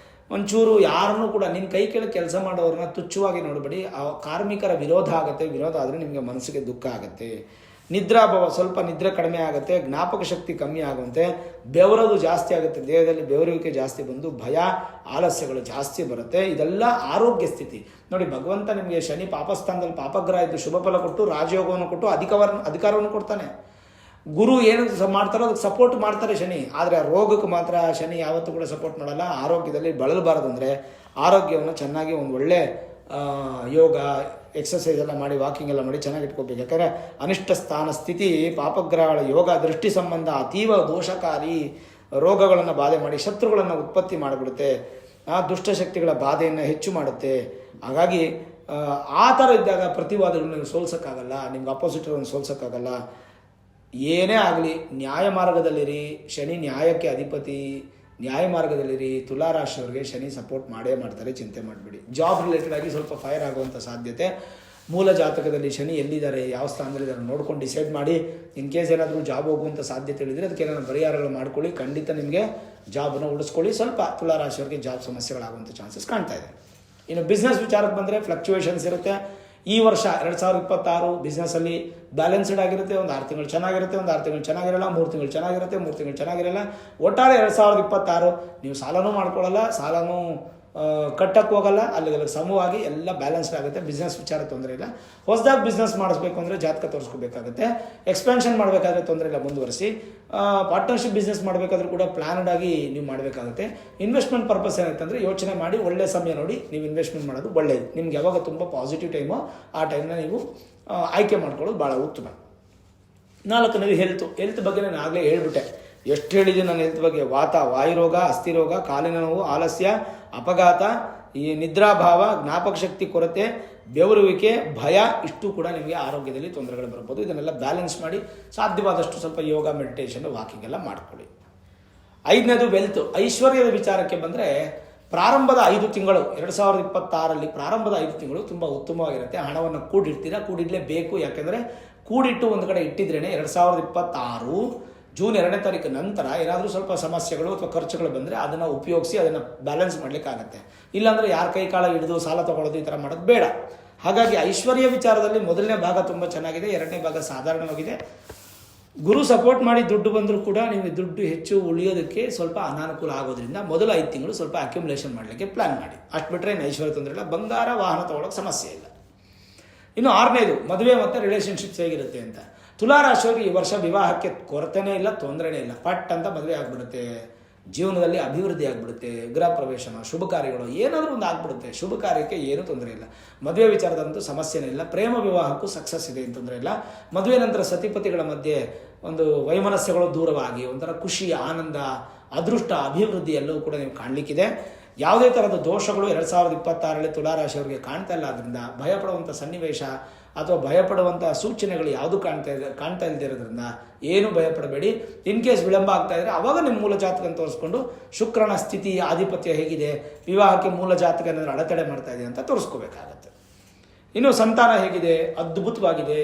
ಒಂಚೂರು ಯಾರನ್ನೂ ಕೂಡ ನಿಮ್ಮ ಕೈ ಕೆಳಗೆ ಕೆಲಸ ಮಾಡೋರನ್ನ ತುಚ್ಛವಾಗಿ ನೋಡಬೇಡಿ. ಆ ಕಾರ್ಮಿಕರ ವಿರೋಧ ಆಗುತ್ತೆ. ವಿರೋಧ ಆದರೆ ನಿಮಗೆ ಮನಸ್ಸಿಗೆ ದುಃಖ ಆಗುತ್ತೆ. ನಿದ್ರಾಭಾವ, ಸ್ವಲ್ಪ ನಿದ್ರೆ ಕಡಿಮೆ ಆಗುತ್ತೆ, ಜ್ಞಾಪಕ ಶಕ್ತಿ ಕಮ್ಮಿ ಆಗುವಂತೆ, ಬೆವರೋದು ಜಾಸ್ತಿ ಆಗುತ್ತೆ, ದೇಹದಲ್ಲಿ ಬೆವರುವಿಕೆ ಜಾಸ್ತಿ ಬಂದು ಭಯ, ಆಲಸ್ಯಗಳು ಜಾಸ್ತಿ ಬರುತ್ತೆ. ಇದೆಲ್ಲ ಆರೋಗ್ಯ ಸ್ಥಿತಿ. ನೋಡಿ, ಭಗವಂತ ನಿಮಗೆ ಶನಿ ಪಾಪಸ್ಥಾನದಲ್ಲಿ ಪಾಪಗ್ರಹ ಇದ್ದು ಶುಭ ಫಲ ಕೊಟ್ಟು ರಾಜಯೋಗವನ್ನು ಕೊಟ್ಟು ಅಧಿಕಾರವನ್ನು ಕೊಡ್ತಾನೆ. ಗುರು ಏನು ಮಾಡ್ತಾರೋ ಅದಕ್ಕೆ ಸಪೋರ್ಟ್ ಮಾಡ್ತಾರೆ ಶನಿ. ಆದರೆ ಆ ರೋಗಕ್ಕೆ ಮಾತ್ರ ಶನಿ ಯಾವತ್ತೂ ಕೂಡ ಸಪೋರ್ಟ್ ಮಾಡಲ್ಲ. ಆರೋಗ್ಯದಲ್ಲಿ ಬಳಲಬಾರದು ಅಂದರೆ ಆರೋಗ್ಯವನ್ನು ಚೆನ್ನಾಗಿ ಒಂದು ಒಳ್ಳೆ ಯೋಗ, ಎಕ್ಸಸೈಸ್ ಎಲ್ಲ ಮಾಡಿ, ವಾಕಿಂಗ್ ಎಲ್ಲ ಮಾಡಿ ಚೆನ್ನಾಗಿ ಇಟ್ಕೋಬೇಕು. ಯಾಕಂದರೆ ಅನಿಷ್ಟ ಸ್ಥಾನ ಸ್ಥಿತಿ, ಪಾಪಗ್ರಹಗಳ ಯೋಗ, ದೃಷ್ಟಿ ಸಂಬಂಧ ಅತೀವ ದೋಷಕಾರಿ ರೋಗಗಳನ್ನು ಬಾಧೆ ಮಾಡಿ ಶತ್ರುಗಳನ್ನು ಉತ್ಪತ್ತಿ ಮಾಡಿಬಿಡುತ್ತೆ. ದುಷ್ಟಶಕ್ತಿಗಳ ಬಾಧೆಯನ್ನು ಹೆಚ್ಚು ಮಾಡುತ್ತೆ. ಹಾಗಾಗಿ ಆ ಥರ ಇದ್ದಾಗ ಪ್ರತಿವಾದಗಳನ್ನ ಸೋಲ್ಸೋಕ್ಕಾಗಲ್ಲ, ನಿಮ್ಗೆ ಅಪೋಸಿಟರನ್ನು ಸೋಲ್ಸೋಕ್ಕಾಗಲ್ಲ. ಏನೇ ಆಗಲಿ ನ್ಯಾಯ ಮಾರ್ಗದಲ್ಲಿರಿ. ಶನಿ ನ್ಯಾಯಕ್ಕೆ ಅಧಿಪತಿ, ನ್ಯಾಯ ಮಾರ್ಗದಲ್ಲಿರಿ. ತುಲಾರಾಶಿಯವರಿಗೆ ಶನಿ ಸಪೋರ್ಟ್ ಮಾಡೇ ಮಾಡ್ತಾರೆ, ಚಿಂತೆ ಮಾಡಬೇಡಿ. ಜಾಬ್ ರಿಲೇಟೆಡ್ ಆಗಿ ಸ್ವಲ್ಪ ಫೈರ್ ಆಗುವಂಥ ಸಾಧ್ಯತೆ. ಮೂಲ ಜಾತಕದಲ್ಲಿ ಶನಿ ಎಲ್ಲಿದ್ದಾರೆ, ಯಾವ ಸ್ಥಾನದಲ್ಲಿದ್ದಾರೆ ನೋಡ್ಕೊಂಡು ಡಿಸೈಡ್ ಮಾಡಿ. ಇನ್ ಕೇಸ್ ಏನಾದರೂ ಜಾಬ್ ಹೋಗುವಂಥ ಸಾಧ್ಯತೆ ಹೇಳಿದರೆ ಅದಕ್ಕೆ ಏನಾದರೂ ಪರಿಹಾರಗಳು ಮಾಡ್ಕೊಳ್ಳಿ. ಖಂಡಿತ ನಿಮಗೆ ಜಾಬನ್ನು ಉಳಿಸ್ಕೊಳ್ಳಿ. ಸ್ವಲ್ಪ ತುಲಾರಾಶಿಯವರಿಗೆ ಜಾಬ್ ಸಮಸ್ಯೆಗಳಾಗುವಂಥ ಚಾನ್ಸಸ್ ಕಾಣ್ತಾ ಇದೆ. ಇನ್ನು ಬಿಸ್ನೆಸ್ ವಿಚಾರಕ್ಕೆ ಬಂದರೆ ಫ್ಲಕ್ಚುಯೇಷನ್ಸ್ ಇರುತ್ತೆ. ಈ ವರ್ಷ 2026 ಬಿಸ್ನೆಸ್ಸಲ್ಲಿ ಬ್ಯಾಲೆನ್ಸ್ಡ್ ಆಗಿರುತ್ತೆ. ಒಂದು 6 ತಿಂಗಳು ಚೆನ್ನಾಗಿರುತ್ತೆ, ಒಂದು 6 ತಿಂಗಳು ಚೆನ್ನಾಗಿರಲ್ಲ, 3 ತಿಂಗಳು ಚೆನ್ನಾಗಿರುತ್ತೆ, 3 ತಿಂಗಳು ಚೆನ್ನಾಗಿರಲ್ಲ. ಒಟ್ಟಾರೆ 2026 ನೀವು ಸಾಲನೂ ಮಾಡ್ಕೊಳ್ಳಲ್ಲ, ಸಾಲನೂ ಕಟ್ಟಕ್ಕೆ ಹೋಗಲ್ಲ. ಅಲ್ಲಿಗೆಲ್ಲ ಸಮವಾಗಿ ಎಲ್ಲ ಬ್ಯಾಲೆನ್ಸ್ಡ್ ಆಗುತ್ತೆ. ಬಿಸ್ನೆಸ್ ವಿಚಾರ ತೊಂದರೆ ಇಲ್ಲ. ಹೊಸದಾಗಿ ಬಿಸ್ನೆಸ್ ಮಾಡಿಸ್ಬೇಕು ಅಂದರೆ ಜಾತಕ ತೋರಿಸ್ಕೋಬೇಕಾಗುತ್ತೆ. ಎಕ್ಸ್ಪ್ಯಾನ್ಷನ್ ಮಾಡಬೇಕಾದ್ರೆ ತೊಂದರೆ ಇಲ್ಲ, ಮುಂದುವರಿಸಿ. ಪಾರ್ಟ್ನರ್ಶಿಪ್ ಬಿಸ್ನೆಸ್ ಮಾಡಬೇಕಾದ್ರೂ ಕೂಡ ಪ್ಲ್ಯಾನ್ಡ್ ಆಗಿ ನೀವು ಮಾಡಬೇಕಾಗುತ್ತೆ. ಇನ್ವೆಸ್ಟ್ಮೆಂಟ್ ಪರ್ಪಸ್ ಏನಂತಂದರೆ ಯೋಚನೆ ಮಾಡಿ ಒಳ್ಳೆ ಸಮಯ ನೋಡಿ ನೀವು ಇನ್ವೆಸ್ಟ್ಮೆಂಟ್ ಮಾಡೋದು ಒಳ್ಳೆಯದು. ನಿಮ್ಗೆ ಯಾವಾಗ ತುಂಬ ಪಾಸಿಟಿವ್ ಟೈಮು ಆ ಟೈಮ್ನ ನೀವು ಆಯ್ಕೆ ಮಾಡ್ಕೊಳ್ಳೋದು ಭಾಳ ಉತ್ತಮ. 4ನೇದು ಹೆಲ್ತ್ ಬಗ್ಗೆ ನಾನು ಆಗಲೇ ಹೇಳ್ಬಿಟ್ಟೆ. ಎಷ್ಟು ಹೇಳಿದ್ದೀನಿ ನಾನು ಹೆಲ್ತ್ ಬಗ್ಗೆ. ವಾತ, ವಾಯುರೋಗ, ಅಸ್ಥಿರೋಗ, ಕಾಲಿನ ನೋವು, ಆಲಸ್ಯ, ಅಪಘಾತ, ಈ ನಿದ್ರಾಭಾವ, ಜ್ಞಾಪಕ ಶಕ್ತಿ ಕೊರತೆ, ಬೆವರುವಿಕೆ, ಭಯ, ಇಷ್ಟು ಕೂಡ ನಿಮಗೆ ಆರೋಗ್ಯದಲ್ಲಿ ತೊಂದರೆಗಳು ಬರ್ಬೋದು. ಇದನ್ನೆಲ್ಲ ಬ್ಯಾಲೆನ್ಸ್ ಮಾಡಿ ಸಾಧ್ಯವಾದಷ್ಟು ಸ್ವಲ್ಪ ಯೋಗ, ಮೆಡಿಟೇಷನ್, ವಾಕಿಂಗ್ ಎಲ್ಲ ಮಾಡ್ಕೊಳ್ಳಿ. 5ನೇದು ವೆಲ್ತ್, ಐಶ್ವರ್ಯದ ವಿಚಾರಕ್ಕೆ ಬಂದರೆ ಪ್ರಾರಂಭದ 5 ತಿಂಗಳು 2026 ಪ್ರಾರಂಭದ 5 ತಿಂಗಳು ತುಂಬ ಉತ್ತಮವಾಗಿರುತ್ತೆ. ಹಣವನ್ನು ಕೂಡಿಡಲೇಬೇಕು. ಯಾಕೆಂದರೆ ಕೂಡಿಟ್ಟು ಒಂದು ಕಡೆ ಇಟ್ಟಿದ್ರೇ 2026 ಜೂನ್ 2ನೇ ತಾರೀಕು ನಂತರ ಏನಾದರೂ ಸ್ವಲ್ಪ ಸಮಸ್ಯೆಗಳು ಅಥವಾ ಖರ್ಚುಗಳು ಬಂದರೆ ಅದನ್ನು ಉಪಯೋಗಿಸಿ ಅದನ್ನು ಬ್ಯಾಲೆನ್ಸ್ ಮಾಡಲಿಕ್ಕಾಗತ್ತೆ. ಇಲ್ಲಾಂದರೆ ಯಾರ ಕೈ ಕಾಲ ಹಿಡಿದು ಸಾಲ ತೊಗೊಳ್ಳೋದು ಈ ಥರ ಮಾಡೋದು ಬೇಡ. ಹಾಗಾಗಿ ಐಶ್ವರ್ಯ ವಿಚಾರದಲ್ಲಿ ಮೊದಲನೇ ಭಾಗ ತುಂಬ ಚೆನ್ನಾಗಿದೆ, 2ನೇ ಭಾಗ ಸಾಧಾರಣವಾಗಿದೆ. ಗುರು ಸಪೋರ್ಟ್ ಮಾಡಿ ದುಡ್ಡು ಬಂದರೂ ಕೂಡ ನಿಮಗೆ ದುಡ್ಡು ಹೆಚ್ಚು ಉಳಿಯೋದಕ್ಕೆ ಸ್ವಲ್ಪ ಅನಾನುಕೂಲ ಆಗೋದ್ರಿಂದ ಮೊದಲ 5 ತಿಂಗಳು ಸ್ವಲ್ಪ ಅಕ್ಯುಮುಲೇಷನ್ ಮಾಡಲಿಕ್ಕೆ ಪ್ಲ್ಯಾನ್ ಮಾಡಿ. ಅಷ್ಟು ಬಿಟ್ಟರೆ ಐಶ್ವರ್ಯ ತೊಂದರೆ ಇಲ್ಲ, ಬಂಗಾರ ವಾಹನ ತೊಗೊಳಕ್ಕೆ ಸಮಸ್ಯೆ ಇಲ್ಲ. ಇನ್ನು 6ನೇದು ಮದುವೆ ಮತ್ತು ರಿಲೇಷನ್ಶಿಪ್ಸ್ ಹೇಗಿರುತ್ತೆ ಅಂತ. ತುಲಾರಾಶಿಯವರಿಗೆ ಈ ವರ್ಷ ವಿವಾಹಕ್ಕೆ ಕೊರತೆನೇ ಇಲ್ಲ, ತೊಂದರೆನೇ ಇಲ್ಲ. ಪಟ್ ಅಂತ ಮದುವೆ ಆಗಿಬಿಡುತ್ತೆ, ಜೀವನದಲ್ಲಿ ಅಭಿವೃದ್ಧಿ ಆಗಿಬಿಡುತ್ತೆ, ಗೃಹ ಪ್ರವೇಶನ, ಶುಭ ಕಾರ್ಯಗಳು ಏನಾದರೂ ಒಂದು ಆಗ್ಬಿಡುತ್ತೆ. ಶುಭ ಕಾರ್ಯಕ್ಕೆ ಏನೂ ತೊಂದರೆ ಇಲ್ಲ. ಮದುವೆ ವಿಚಾರದಂತೂ ಸಮಸ್ಯೆನೇ ಇಲ್ಲ. ಪ್ರೇಮ ವಿವಾಹಕ್ಕೂ ಸಕ್ಸಸ್ ಇದೆ, ಏನು ತೊಂದರೆ ಇಲ್ಲ. ಮದುವೆ ನಂತರ ಸತಿಪತಿಗಳ ಮಧ್ಯೆ ಒಂದು ವೈಮನಸ್ಯಗಳು ದೂರವಾಗಿ ಒಂಥರ ಖುಷಿ, ಆನಂದ, ಅದೃಷ್ಟ, ಅಭಿವೃದ್ಧಿ ಎಲ್ಲವೂ ಕೂಡ ನೀವು ಕಾಣಲಿಕ್ಕಿದೆ. ಯಾವುದೇ ಥರದ ದೋಷಗಳು 2026ರಲ್ಲಿ ತುಲಾರಾಶಿಯವರಿಗೆ ಕಾಣ್ತಾ ಇಲ್ಲ. ಆದ್ದರಿಂದ ಭಯಪಡುವಂಥ ಸನ್ನಿವೇಶ ಅಥವಾ ಭಯಪಡುವಂಥ ಸೂಚನೆಗಳು ಯಾವುದು ಕಾಣ್ತಾ ಇಲ್ದಿರೋದ್ರಿಂದ ಏನು ಭಯಪಡಬೇಡಿ. ಇನ್ ಕೇಸ್ ವಿಳಂಬ ಆಗ್ತಾ ಇದ್ದರೆ ಅವಾಗ ನಿಮ್ಮ ಮೂಲ ಜಾತಕ ತೋರಿಸ್ಕೊಂಡು ಶುಕ್ರನ ಸ್ಥಿತಿ ಆಧಿಪತ್ಯ ಹೇಗಿದೆ, ವಿವಾಹಕ್ಕೆ ಮೂಲ ಜಾತಕ ಏನಾದರೂ ಅಡೆತಡೆ ಮಾಡ್ತಾ ಇದೆ ಅಂತ ತೋರಿಸ್ಕೋಬೇಕಾಗತ್ತೆ. ಇನ್ನು ಸಂತಾನ ಹೇಗಿದೆ, ಅದ್ಭುತವಾಗಿದೆ.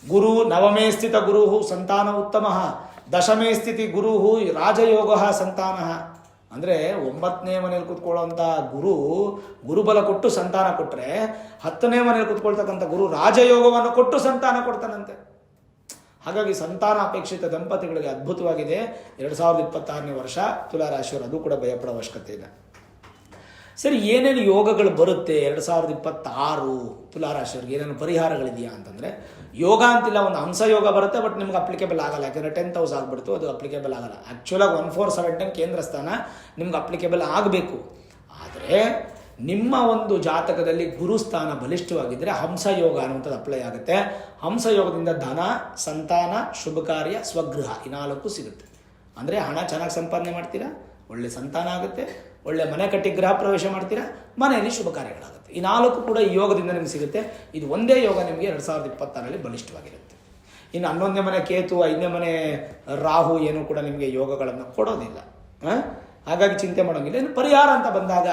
ಗುರು ನವಮೇ ಸ್ಥಿತ ಗುರು ಸಂತಾನ ಉತ್ತಮ, ದಶಮೇ ಸ್ಥಿತಿ ಗುರು ರಾಜಯೋಗ ಸಂತಾನ. ಅಂದರೆ 9ನೇ ಮನೇಲಿ ಕೂತ್ಕೊಳ್ಳೋಂಥ ಗುರುಬಲ ಕೊಟ್ಟು ಸಂತಾನ ಕೊಟ್ಟರೆ 10ನೇ ಮನೇಲಿ ಕೂತ್ಕೊಳ್ತಕ್ಕಂಥ ಗುರು ರಾಜಯೋಗವನ್ನು ಕೊಟ್ಟು ಸಂತಾನ ಕೊಡ್ತಾನಂತೆ. ಹಾಗಾಗಿ ಸಂತಾನ ಅಪೇಕ್ಷಿತ ದಂಪತಿಗಳಿಗೆ ಅದ್ಭುತವಾಗಿದೆ 2026ನೇ ವರ್ಷ ತುಲಾರಾಶಿಯವರು. ಅದು ಕೂಡ ಭಯಪಡೋ ಅವಶ್ಯಕತೆ ಇಲ್ಲ. ಸರಿ, ಏನೇನು ಯೋಗಗಳು ಬರುತ್ತೆ 2026 ತುಲಾರಾಶಿಯವ್ರಿಗೆ, ಏನೇನು ಪರಿಹಾರಗಳಿದೆಯಾ ಅಂತಂದರೆ, ಯೋಗ ಅಂತಿಲ್ಲ, ಒಂದು ಹಂಸಯೋಗ ಬರುತ್ತೆ. ಬಟ್ ನಿಮ್ಗೆ ಅಪ್ಲಿಕೇಬಲ್ ಆಗಲ್ಲ, ಯಾಕಂದರೆ 10th ಹೌಸ್ ಆಗಿಬಿಡ್ತು, ಅದು ಅಪ್ಲಿಕೇಬಲ್ ಆಗಲ್ಲ. ಆ್ಯಕ್ಚುಲಾಗಿ 14/7 ಕೇಂದ್ರ ಸ್ಥಾನ ನಿಮ್ಗೆ ಅಪ್ಲಿಕೇಬಲ್ ಆಗಬೇಕು. ಆದರೆ ನಿಮ್ಮ ಒಂದು ಜಾತಕದಲ್ಲಿ ಗುರುಸ್ಥಾನ ಬಲಿಷ್ಠವಾಗಿದ್ದರೆ ಹಂಸಯೋಗ ಅನ್ನುವಂಥದ್ದು ಅಪ್ಲೈ ಆಗುತ್ತೆ. ಹಂಸಯೋಗದಿಂದ ಧನ, ಸಂತಾನ, ಶುಭ ಕಾರ್ಯ, ಸ್ವಗೃಹ ಈ 4 ಸಿಗುತ್ತೆ. ಅಂದರೆ ಹಣ ಚೆನ್ನಾಗಿ ಸಂಪಾದನೆ ಮಾಡ್ತೀರಾ, ಒಳ್ಳೆ ಸಂತಾನ ಆಗುತ್ತೆ, ಒಳ್ಳೆ ಮನೆ ಕಟ್ಟಿ ಗೃಹ ಪ್ರವೇಶ ಮಾಡ್ತೀರಾ, ಮನೆಯಲ್ಲಿ ಶುಭ ಕಾರ್ಯಗಳಾಗುತ್ತೆ. ಈ 4 ಕೂಡ ಈ ಯೋಗದಿಂದ ನಿಮ್ಗೆ ಸಿಗುತ್ತೆ. ಇದು ಒಂದೇ ಯೋಗ ನಿಮಗೆ 2026ರಲ್ಲಿ ಬಲಿಷ್ಠವಾಗಿರುತ್ತೆ. ಇನ್ನು 11ನೇ ಮನೆ ಕೇತು, 5ನೇ ಮನೆ ರಾಹು ಏನೂ ಕೂಡ ನಿಮಗೆ ಯೋಗಗಳನ್ನು ಕೊಡೋದಿಲ್ಲ. ಹಾಗಾಗಿ ಚಿಂತೆ ಮಾಡೋಂಗಿಲ್ಲ. ಇನ್ನು ಪರಿಹಾರ ಅಂತ ಬಂದಾಗ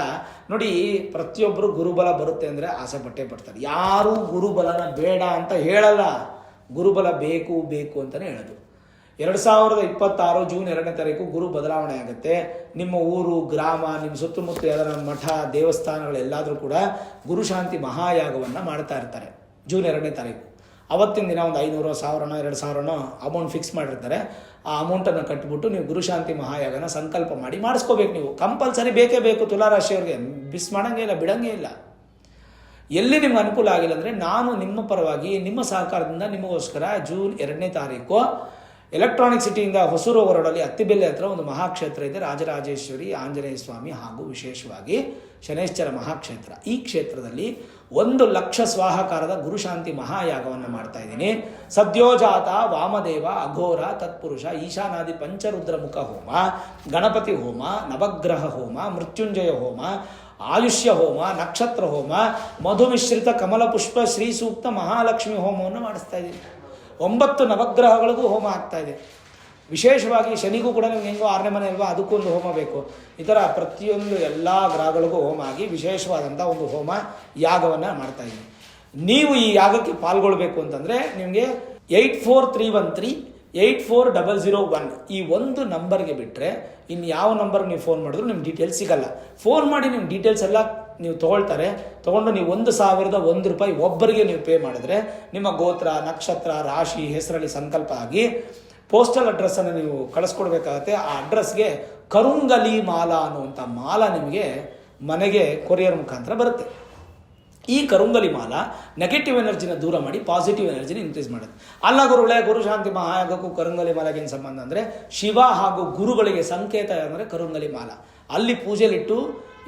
ನೋಡಿ, ಪ್ರತಿಯೊಬ್ಬರು ಗುರುಬಲ ಬರುತ್ತೆ ಅಂದರೆ ಆಸೆ ಪಡ್ತಾರೆ. ಯಾರೂ ಗುರುಬಲನ ಬೇಡ ಅಂತ ಹೇಳಲ್ಲ, ಗುರುಬಲ ಬೇಕು ಬೇಕು ಅಂತಲೇ ಹೇಳೋದು. 2026 ಜೂನ್ 2ನೇ ತಾರೀಕು ಗುರು ಬದಲಾವಣೆ ಆಗುತ್ತೆ. ನಿಮ್ಮ ಊರು, ಗ್ರಾಮ, ನಿಮ್ಮ ಸುತ್ತಮುತ್ತ ಯಾವ್ದಾರ ಮಠ, ದೇವಸ್ಥಾನಗಳೆಲ್ಲಾದರೂ ಕೂಡ ಗುರುಶಾಂತಿ ಮಹಾಯಾಗವನ್ನು ಮಾಡ್ತಾ ಇರ್ತಾರೆ ಜೂನ್ 2ನೇ ತಾರೀಕು. ಅವತ್ತಿನ ದಿನ ಒಂದು 500, 1000, 2000 ಅಮೌಂಟ್ ಫಿಕ್ಸ್ ಮಾಡಿರ್ತಾರೆ. ಆ ಅಮೌಂಟನ್ನು ಕಟ್ಬಿಟ್ಟು ನೀವು ಗುರುಶಾಂತಿ ಮಹಾಯಾಗನ ಸಂಕಲ್ಪ ಮಾಡಿ ಮಾಡಿಸ್ಕೋಬೇಕು. ನೀವು ಕಂಪಲ್ಸರಿ ಬೇಕೇ ಬೇಕು. ತುಲಾರಾಶಿಯವ್ರಿಗೆ ಮಿಸ್ ಮಾಡೋಂಗೇ ಇಲ್ಲ, ಬಿಡೋಂಗೇ ಇಲ್ಲ. ಎಲ್ಲಿ ನಿಮ್ಗೆ ಅನುಕೂಲ ಆಗಿಲ್ಲ ಅಂದರೆ ನಾನು ನಿಮ್ಮ ಪರವಾಗಿ ನಿಮ್ಮ ಸಹಕಾರದಿಂದ ನಿಮಗೋಸ್ಕರ ಜೂನ್ 2ನೇ ತಾರೀಕು ಎಲೆಕ್ಟ್ರಾನಿಕ್ ಸಿಟಿಯಿಂದ ಹೊಸೂರು ಹೊರಡಲ್ಲಿ ಅತ್ತಿಬೆಲೆ ಹತ್ರ ಒಂದು ಮಹಾಕ್ಷೇತ್ರ ಇದೆ, ರಾಜರಾಜೇಶ್ವರಿ ಆಂಜನೇಯ ಸ್ವಾಮಿ ಹಾಗೂ ವಿಶೇಷವಾಗಿ ಶನೇಶ್ವರ ಮಹಾಕ್ಷೇತ್ರ. ಈ ಕ್ಷೇತ್ರದಲ್ಲಿ 1,00,000 ಸ್ವಾಹಾಕಾರದ ಗುರುಶಾಂತಿ ಮಹಾಯಾಗವನ್ನು ಮಾಡ್ತಾ ಇದ್ದೀನಿ. ಸದ್ಯೋಜಾತ, ವಾಮದೇವ, ಅಘೋರ, ತತ್ಪುರುಷ, ಈಶಾನಾದಿ ಪಂಚರುದ್ರ ಮುಖ ಹೋಮ, ಗಣಪತಿ ಹೋಮ, ನವಗ್ರಹ ಹೋಮ, ಮೃತ್ಯುಂಜಯ ಹೋಮ, ಆಯುಷ್ಯ ಹೋಮ, ನಕ್ಷತ್ರ ಹೋಮ, ಮಧುಮಿಶ್ರಿತ ಕಮಲ ಪುಷ್ಪ ಶ್ರೀ ಸೂಕ್ತ ಮಹಾಲಕ್ಷ್ಮಿ ಹೋಮವನ್ನು ಮಾಡಿಸ್ತಾ ಇದ್ದೀನಿ. 9 ನವಗ್ರಹಗಳಿಗೂ ಹೋಮ ಆಗ್ತಾ ಇದೆ. ವಿಶೇಷವಾಗಿ ಶನಿಗೂ ಕೂಡ ನಿಮ್ಗೆ ಹೆಂಗೋ 6ನೇ ಮನೆ ಅಲ್ವಾ, ಅದಕ್ಕೂ ಒಂದು ಹೋಮ ಬೇಕು. ಈ ಥರ ಪ್ರತಿಯೊಂದು ಎಲ್ಲ ಗ್ರಹಗಳಿಗೂ ಹೋಮ ಆಗಿ ವಿಶೇಷವಾದಂಥ ಒಂದು ಹೋಮ ಯಾಗವನ್ನು ಮಾಡ್ತಾ ಇದ್ದೀನಿ. ನೀವು ಈ ಯಾಗಕ್ಕೆ ಪಾಲ್ಗೊಳ್ಬೇಕು ಅಂತಂದರೆ ನಿಮಗೆ 8431384001 ಈ ಒಂದು ನಂಬರ್ಗೆ ಬಿಟ್ಟರೆ ಇನ್ನು ಯಾವ ನಂಬರ್ಗೆ ನೀವು ಫೋನ್ ಮಾಡಿದ್ರು ನಿಮ್ಮ ಡೀಟೇಲ್ಸ್ ಸಿಗಲ್ಲ. ಫೋನ್ ಮಾಡಿ ನಿಮ್ಮ ಡೀಟೇಲ್ಸ್ ಎಲ್ಲ ನೀವು ತೊಗೊಂಡು ನೀವು 1,001 ರೂಪಾಯಿ ಒಬ್ಬರಿಗೆ ನೀವು ಪೇ ಮಾಡಿದ್ರೆ ನಿಮ್ಮ ಗೋತ್ರ, ನಕ್ಷತ್ರ, ರಾಶಿ, ಹೆಸರಲ್ಲಿ ಸಂಕಲ್ಪ ಆಗಿ ಪೋಸ್ಟಲ್ ಅಡ್ರೆಸ್ಸನ್ನು ನೀವು ಕಳಿಸ್ಕೊಡ್ಬೇಕಾಗತ್ತೆ. ಆ ಅಡ್ರೆಸ್ಗೆ ಕರುಂಗಲಿ ಮಾಲಾ ಅನ್ನುವಂಥ ಮಾಲ ನಿಮಗೆ ಮನೆಗೆ ಕೊರಿಯರ್ ಮುಖಾಂತರ ಬರುತ್ತೆ. ಈ ಕರುಂಗಲಿ ಮಾಲ ನೆಗೆಟಿವ್ ಎನರ್ಜಿನ ದೂರ ಮಾಡಿ ಪಾಸಿಟಿವ್ ಎನರ್ಜಿನ ಇನ್ಕ್ರೀಸ್ ಮಾಡುತ್ತೆ. ಅಲ್ಲ ಗುರುಗಳೇ, ಗುರುಶಾಂತಿ ಮಹಾಯಾಗಕ್ಕೂ ಕರುಂಗಲಿ ಮಾಲಗೇನು ಸಂಬಂಧ ಅಂದರೆ, ಶಿವ ಹಾಗೂ ಗುರುಗಳಿಗೆ ಸಂಕೇತ ಅಂದರೆ ಕರುಂಗಲಿ ಮಾಲ. ಅಲ್ಲಿ ಪೂಜೆಲಿಟ್ಟು,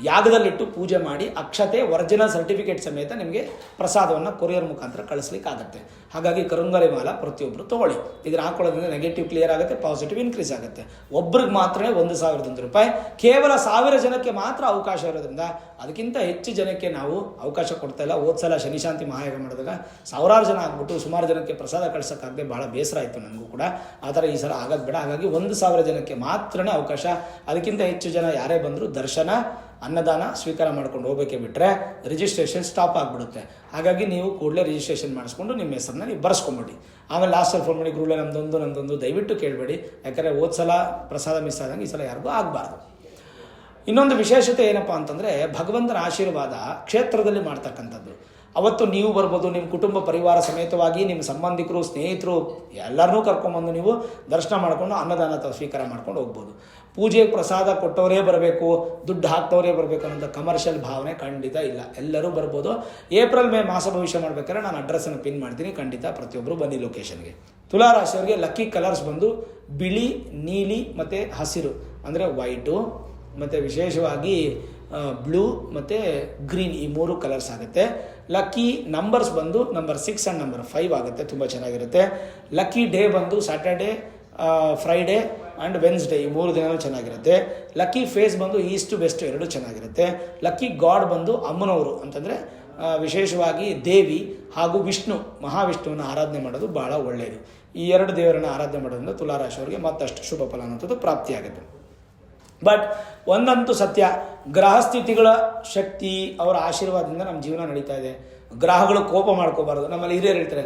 ಯಾಗದಲ್ಲಿಟ್ಟು ಪೂಜೆ ಮಾಡಿ ಅಕ್ಷತೆ, ಒರಿಜಿನಲ್ ಸರ್ಟಿಫಿಕೇಟ್ ಸಮೇತ ನಿಮಗೆ ಪ್ರಸಾದವನ್ನು ಕೊರಿಯರ್ ಮುಖಾಂತರ ಕಳಿಸ್ಲಿಕ್ಕಾಗತ್ತೆ. ಹಾಗಾಗಿ ಕರುಂಗಲಿ ಮಾಲ ಪ್ರತಿಯೊಬ್ಬರು ತೊಗೊಳ್ಳಿ. ಇದನ್ನು ಹಾಕೊಳ್ಳೋದ್ರಿಂದ ನೆಗೆಟಿವ್ ಕ್ಲಿಯರ್ ಆಗುತ್ತೆ, ಪಾಸಿಟಿವ್ ಇನ್ಕ್ರೀಸ್ ಆಗುತ್ತೆ. ಒಬ್ರಿಗೆ ಮಾತ್ರ 1,001 ರೂಪಾಯಿ. ಕೇವಲ 1000 ಜನಕ್ಕೆ ಮಾತ್ರ ಅವಕಾಶ ಇರೋದ್ರಿಂದ ಅದಕ್ಕಿಂತ ಹೆಚ್ಚು ಜನಕ್ಕೆ ನಾವು ಅವಕಾಶ ಕೊಡ್ತಾ ಇಲ್ಲ. ಹೋದ್ಸಲ ಶನಿಶಾಂತಿ ಮಹಾಯಾಗ ಮಾಡಿದಾಗ 1000 ಜನ ಆಗ್ಬಿಟ್ಟು ಸುಮಾರು ಜನಕ್ಕೆ ಪ್ರಸಾದ ಕಳ್ಸೋಕ್ಕಾಗದೆ ಭಾಳ ಬೇಸರ ಆಯಿತು ನನಗೂ ಕೂಡ. ಆ ಥರ ಈ ಸಲ ಆಗೋದು ಬೇಡ. ಹಾಗಾಗಿ 1,000 ಜನಕ್ಕೆ ಮಾತ್ರನೇ ಅವಕಾಶ. ಅದಕ್ಕಿಂತ ಹೆಚ್ಚು ಜನ ಯಾರೇ ಬಂದರೂ ದರ್ಶನ, ಅನ್ನದಾನ ಸ್ವೀಕಾರ ಮಾಡ್ಕೊಂಡು ಹೋಗಬೇಕೆ ಬಿಟ್ಟರೆ ರಿಜಿಸ್ಟ್ರೇಷನ್ ಸ್ಟಾಪ್ ಆಗಿಬಿಡುತ್ತೆ. ಹಾಗಾಗಿ ನೀವು ಕೂಡಲೇ ರಿಜಿಸ್ಟ್ರೇಷನ್ ಮಾಡಿಸ್ಕೊಂಡು ನಿಮ್ಮ ಹೆಸರನ್ನ ನೀವು ಬರ್ಸ್ಕೊಂಬಿಡಿ. ಆಮೇಲೆ ಲಾಸ್ಟಲ್ಲಿ ಫೋನ್ ಮಾಡಿ ಗುರುಗಳೇ ನಮ್ಮದೊಂದು ದಯವಿಟ್ಟು ಕೇಳಬೇಡಿ. ಯಾಕಂದರೆ ಹೋದ್ಸಲ ಪ್ರಸಾದ ಮಿಸ್ ಆದಂಗೆ ಈ ಸಲ ಯಾರಿಗೂ ಆಗಬಾರ್ದು. ಇನ್ನೊಂದು ವಿಶೇಷತೆ ಏನಪ್ಪ ಅಂತಂದರೆ, ಭಗವಂತನ ಆಶೀರ್ವಾದ ಕ್ಷೇತ್ರದಲ್ಲಿ ಮಾಡ್ತಕ್ಕಂಥದ್ದು. ಅವತ್ತು ನೀವು ಬರ್ಬೋದು, ನಿಮ್ಮ ಕುಟುಂಬ ಪರಿವಾರ ಸಮೇತವಾಗಿ ನಿಮ್ಮ ಸಂಬಂಧಿಕರು, ಸ್ನೇಹಿತರು ಎಲ್ಲರನ್ನೂ ಕರ್ಕೊಂಬಂದು ನೀವು ದರ್ಶನ ಮಾಡಿಕೊಂಡು ಅನ್ನದಾನ ಸ್ವೀಕಾರ ಮಾಡ್ಕೊಂಡು ಹೋಗ್ಬೋದು. ಪೂಜೆ ಪ್ರಸಾದ ಕೊಟ್ಟವರೇ ಬರಬೇಕು, ದುಡ್ಡು ಹಾಕ್ತವರೇ ಬರಬೇಕು ಅನ್ನೋಂಥ ಕಮರ್ಷಿಯಲ್ ಭಾವನೆ ಖಂಡಿತ ಇಲ್ಲ. ಎಲ್ಲರೂ ಬರ್ಬೋದು. ಏಪ್ರಿಲ್ ಮೇ ಮಾಸ ಭವಿಷ್ಯ ಮಾಡ್ಬೇಕಾದ್ರೆ ನಾನು ಅಡ್ರೆಸ್ಸನ್ನು ಪಿನ್ ಮಾಡ್ತೀನಿ, ಖಂಡಿತ ಪ್ರತಿಯೊಬ್ಬರು ಬನ್ನಿ ಲೊಕೇಶನ್ಗೆ. ತುಲಾರಾಶಿಯವರಿಗೆ ಲಕ್ಕಿ ಕಲರ್ಸ್ ಬಂದು ಬಿಳಿ, ನೀಲಿ ಮತ್ತು ಹಸಿರು ಅಂದರೆ ವೈಟು, ಮತ್ತು ವಿಶೇಷವಾಗಿ ಬ್ಲೂ ಮತ್ತು ಗ್ರೀನ್, ಈ 3 ಕಲರ್ಸ್ ಆಗುತ್ತೆ. ಲಕ್ಕಿ ನಂಬರ್ಸ್ ಬಂದು ನಂಬರ್ 6 ಆ್ಯಂಡ್ ನಂಬರ್ 5 ಆಗುತ್ತೆ, ತುಂಬ ಚೆನ್ನಾಗಿರುತ್ತೆ. ಲಕ್ಕಿ ಡೇ ಬಂದು ಸ್ಯಾಟರ್ಡೇ, ಫ್ರೈಡೇ ಆ್ಯಂಡ್ ವೆನ್ಸ್ಡೇ, ಈ 3 ದಿನವೂ ಚೆನ್ನಾಗಿರುತ್ತೆ. ಲಕ್ಕಿ ಫೇಸ್ ಬಂದು ಈಸ್ಟ್ ವೆಸ್ಟ್ 2 ಚೆನ್ನಾಗಿರುತ್ತೆ. ಲಕ್ಕಿ ಗಾಡ್ ಬಂದು ಅಮ್ಮನವರು ಅಂತಂದರೆ ವಿಶೇಷವಾಗಿ ದೇವಿ ಹಾಗೂ ವಿಷ್ಣು, ಮಹಾವಿಷ್ಣುವನ್ನು ಆರಾಧನೆ ಮಾಡೋದು ಬಹಳ ಒಳ್ಳೆಯದು. ಈ 2 ದೇವರನ್ನು ಆರಾಧನೆ ಮಾಡೋದ್ರಿಂದ ತುಲಾರಾಶಿಯವರಿಗೆ ಮತ್ತಷ್ಟು ಶುಭ ಫಲ ಅನ್ನೋಂಥದ್ದು ಪ್ರಾಪ್ತಿಯಾಗುತ್ತೆ. ಬಟ್ ಒಂದಂತೂ ಸತ್ಯ, ಗ್ರಹ ಸ್ಥಿತಿಗಳ ಶಕ್ತಿ, ಅವರ ಆಶೀರ್ವಾದದಿಂದ ನಮ್ಮ ಜೀವನ ನಡೀತಾ ಇದೆ. ಗ್ರಹಗಳು ಕೋಪ ಮಾಡ್ಕೋಬಾರ್ದು. ನಮ್ಮಲ್ಲಿ ಹಿರಿಯರು ಹೇಳ್ತಾರೆ,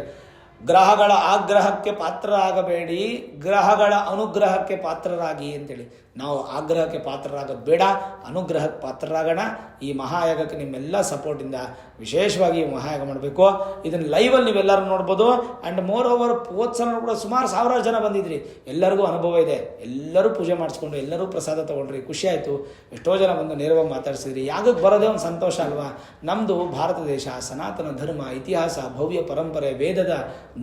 ಗ್ರಹಗಳ ಆಗ್ರಹಕ್ಕೆ ಪಾತ್ರರಾಗಬೇಡಿ, ಗ್ರಹಗಳ ಅನುಗ್ರಹಕ್ಕೆ ಪಾತ್ರರಾಗಿ ಅಂತೇಳಿ. ನಾವು ಆಗ್ರಹಕ್ಕೆ ಪಾತ್ರರಾಗೋದು ಬೇಡ, ಅನುಗ್ರಹಕ್ಕೆ ಪಾತ್ರರಾಗೋಣ. ಈ ಮಹಾಯಾಗಕ್ಕೆ ನಿಮ್ಮೆಲ್ಲ ಸಪೋರ್ಟಿಂದ ವಿಶೇಷವಾಗಿ ಮಹಾಯಾಗ ಮಾಡಬೇಕು. ಇದನ್ನು ಲೈವಲ್ಲಿ ನೀವೆಲ್ಲರೂ ನೋಡ್ಬೋದು. ಆ್ಯಂಡ್ ಮೋರ್ ಓವರ್ ಹೋದ್ಸಲ ಕೂಡ ಸುಮಾರು 1000 ಜನ ಬಂದಿದ್ರಿ. ಎಲ್ಲರಿಗೂ ಅನುಭವ ಇದೆ, ಎಲ್ಲರೂ ಪೂಜೆ ಮಾಡಿಸ್ಕೊಂಡು ಎಲ್ಲರೂ ಪ್ರಸಾದ ತೊಗೊಂಡ್ರಿ, ಖುಷಿ ಆಯಿತು. ಎಷ್ಟೋ ಜನ ಬಂದು ನೇರವಾಗಿ ಮಾತಾಡ್ಸಿದ್ರಿ. ಯಾಗಕ್ಕೆ ಬರೋದೇ ಒಂದು ಸಂತೋಷ ಅಲ್ವಾ? ನಮ್ಮದು ಭಾರತ ದೇಶ, ಸನಾತನ ಧರ್ಮ, ಇತಿಹಾಸ, ಭವ್ಯ ಪರಂಪರೆ, ವೇದದ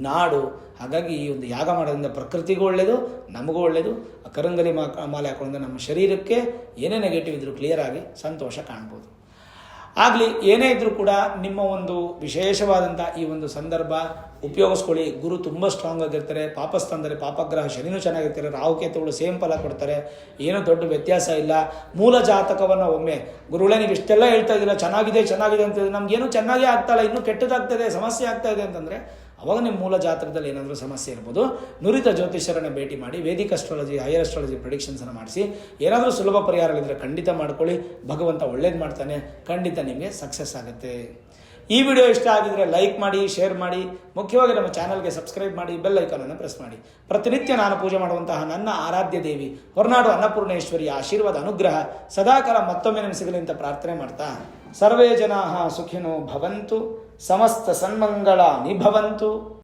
ನಾಡು. ಹಾಗಾಗಿ ಈ ಒಂದು ಯಾಗ ಮಾಡೋದ್ರಿಂದ ಪ್ರಕೃತಿಗೂ ಒಳ್ಳೆಯದು, ನಮಗೂ ಒಳ್ಳೆಯದು. ಕರಂಗಲಿ ಮಾಲೆ ಹಾಕೊಳ್ಳೋದ್ರಿಂದ ನಮ್ಮ ಶರೀರಕ್ಕೆ ಏನೇ ನೆಗೆಟಿವ್ ಇದ್ರೂ ಕ್ಲಿಯರ್ ಆಗಿ ಸಂತೋಷ ಕಾಣ್ಬೋದು. ಆಗಲಿ, ಏನೇ ಇದ್ರೂ ಕೂಡ ನಿಮ್ಮ ಒಂದು ವಿಶೇಷವಾದಂಥ ಈ ಒಂದು ಸಂದರ್ಭ ಉಪಯೋಗಿಸ್ಕೊಳ್ಳಿ. ಗುರು ತುಂಬ ಸ್ಟ್ರಾಂಗ್ ಆಗಿರ್ತಾರೆ, ಪಾಪಸ್ಥಾನದಲ್ಲಿ ಪಾಪಗ್ರಹ ಶನಿನೂ ಚೆನ್ನಾಗಿರ್ತಾರೆ, ರಾಹುಕೇತುಗಳು ಸೇಮ್ ಫಲ ಕೊಡ್ತಾರೆ, ಏನೂ ದೊಡ್ಡ ವ್ಯತ್ಯಾಸ ಇಲ್ಲ. ಮೂಲ ಜಾತಕವನ್ನು ಒಮ್ಮೆ ಗುರುಗಳೇ ನೀವು ಇಷ್ಟೆಲ್ಲ ಹೇಳ್ತಾ ಇದ್ದೀರಾ, ಚೆನ್ನಾಗಿದೆ ಅಂತ ನಮಗೇನು ಚೆನ್ನಾಗೇ ಆಗ್ತಾಯಿಲ್ಲ, ಇನ್ನೂ ಕೆಟ್ಟದಾಗ್ತಾಯಿದೆ, ಸಮಸ್ಯೆ ಆಗ್ತಾ ಇದೆ ಅಂತಂದರೆ ಅವಾಗ ನಿಮ್ಮ ಮೂಲ ಜಾತಕದಲ್ಲಿ ಏನಾದರೂ ಸಮಸ್ಯೆ ಇರ್ಬೋದು. ನುರಿತ ಜ್ಯೋತಿಷ್ಯರನ್ನು ಭೇಟಿ ಮಾಡಿ ವೇದಿಕ್ ಅಸ್ಟ್ರಾಲಜಿ, ಹೈಯರ್ ಅಸ್ಟ್ರಾಲಜಿ ಪ್ರೆಡಿಕ್ಷನ್ಸನ್ನು ಮಾಡಿಸಿ ಏನಾದರೂ ಸುಲಭ ಪರಿಹಾರಗಳಿದ್ದರೆ ಖಂಡಿತ ಮಾಡ್ಕೊಳ್ಳಿ. ಭಗವಂತ ಒಳ್ಳೇದು ಮಾಡ್ತಾನೆ, ಖಂಡಿತ ನಿಮಗೆ ಸಕ್ಸಸ್ ಆಗುತ್ತೆ. ಈ ವಿಡಿಯೋ ಇಷ್ಟ ಆಗಿದರೆ ಲೈಕ್ ಮಾಡಿ, ಶೇರ್ ಮಾಡಿ, ಮುಖ್ಯವಾಗಿ ನಮ್ಮ ಚಾನಲ್ಗೆ ಸಬ್ಸ್ಕ್ರೈಬ್ ಮಾಡಿ, ಬೆಲ್ ಐಕಾನನ್ನು ಪ್ರೆಸ್ ಮಾಡಿ. ಪ್ರತಿನಿತ್ಯ ನಾನು ಪೂಜೆ ಮಾಡುವಂತಹ ನನ್ನ ಆರಾಧ್ಯ ದೇವಿ ಹೊರನಾಡು ಅನ್ನಪೂರ್ಣೇಶ್ವರಿಯ ಆಶೀರ್ವಾದ ಅನುಗ್ರಹ ಸದಾಕಾಲ ಮತ್ತೊಮ್ಮೆ ನಿಮಗೆ ಸಿಗಲಿ ಅಂತ ಪ್ರಾರ್ಥನೆ ಮಾಡ್ತಾ, ಸರ್ವೇ ಜನಾಃ ಸುಖಿನೋ ಭವಂತು, ಸಮಸ್ತ ಸನ್ಮಂಗಳಾನಿ ಭವಂತು.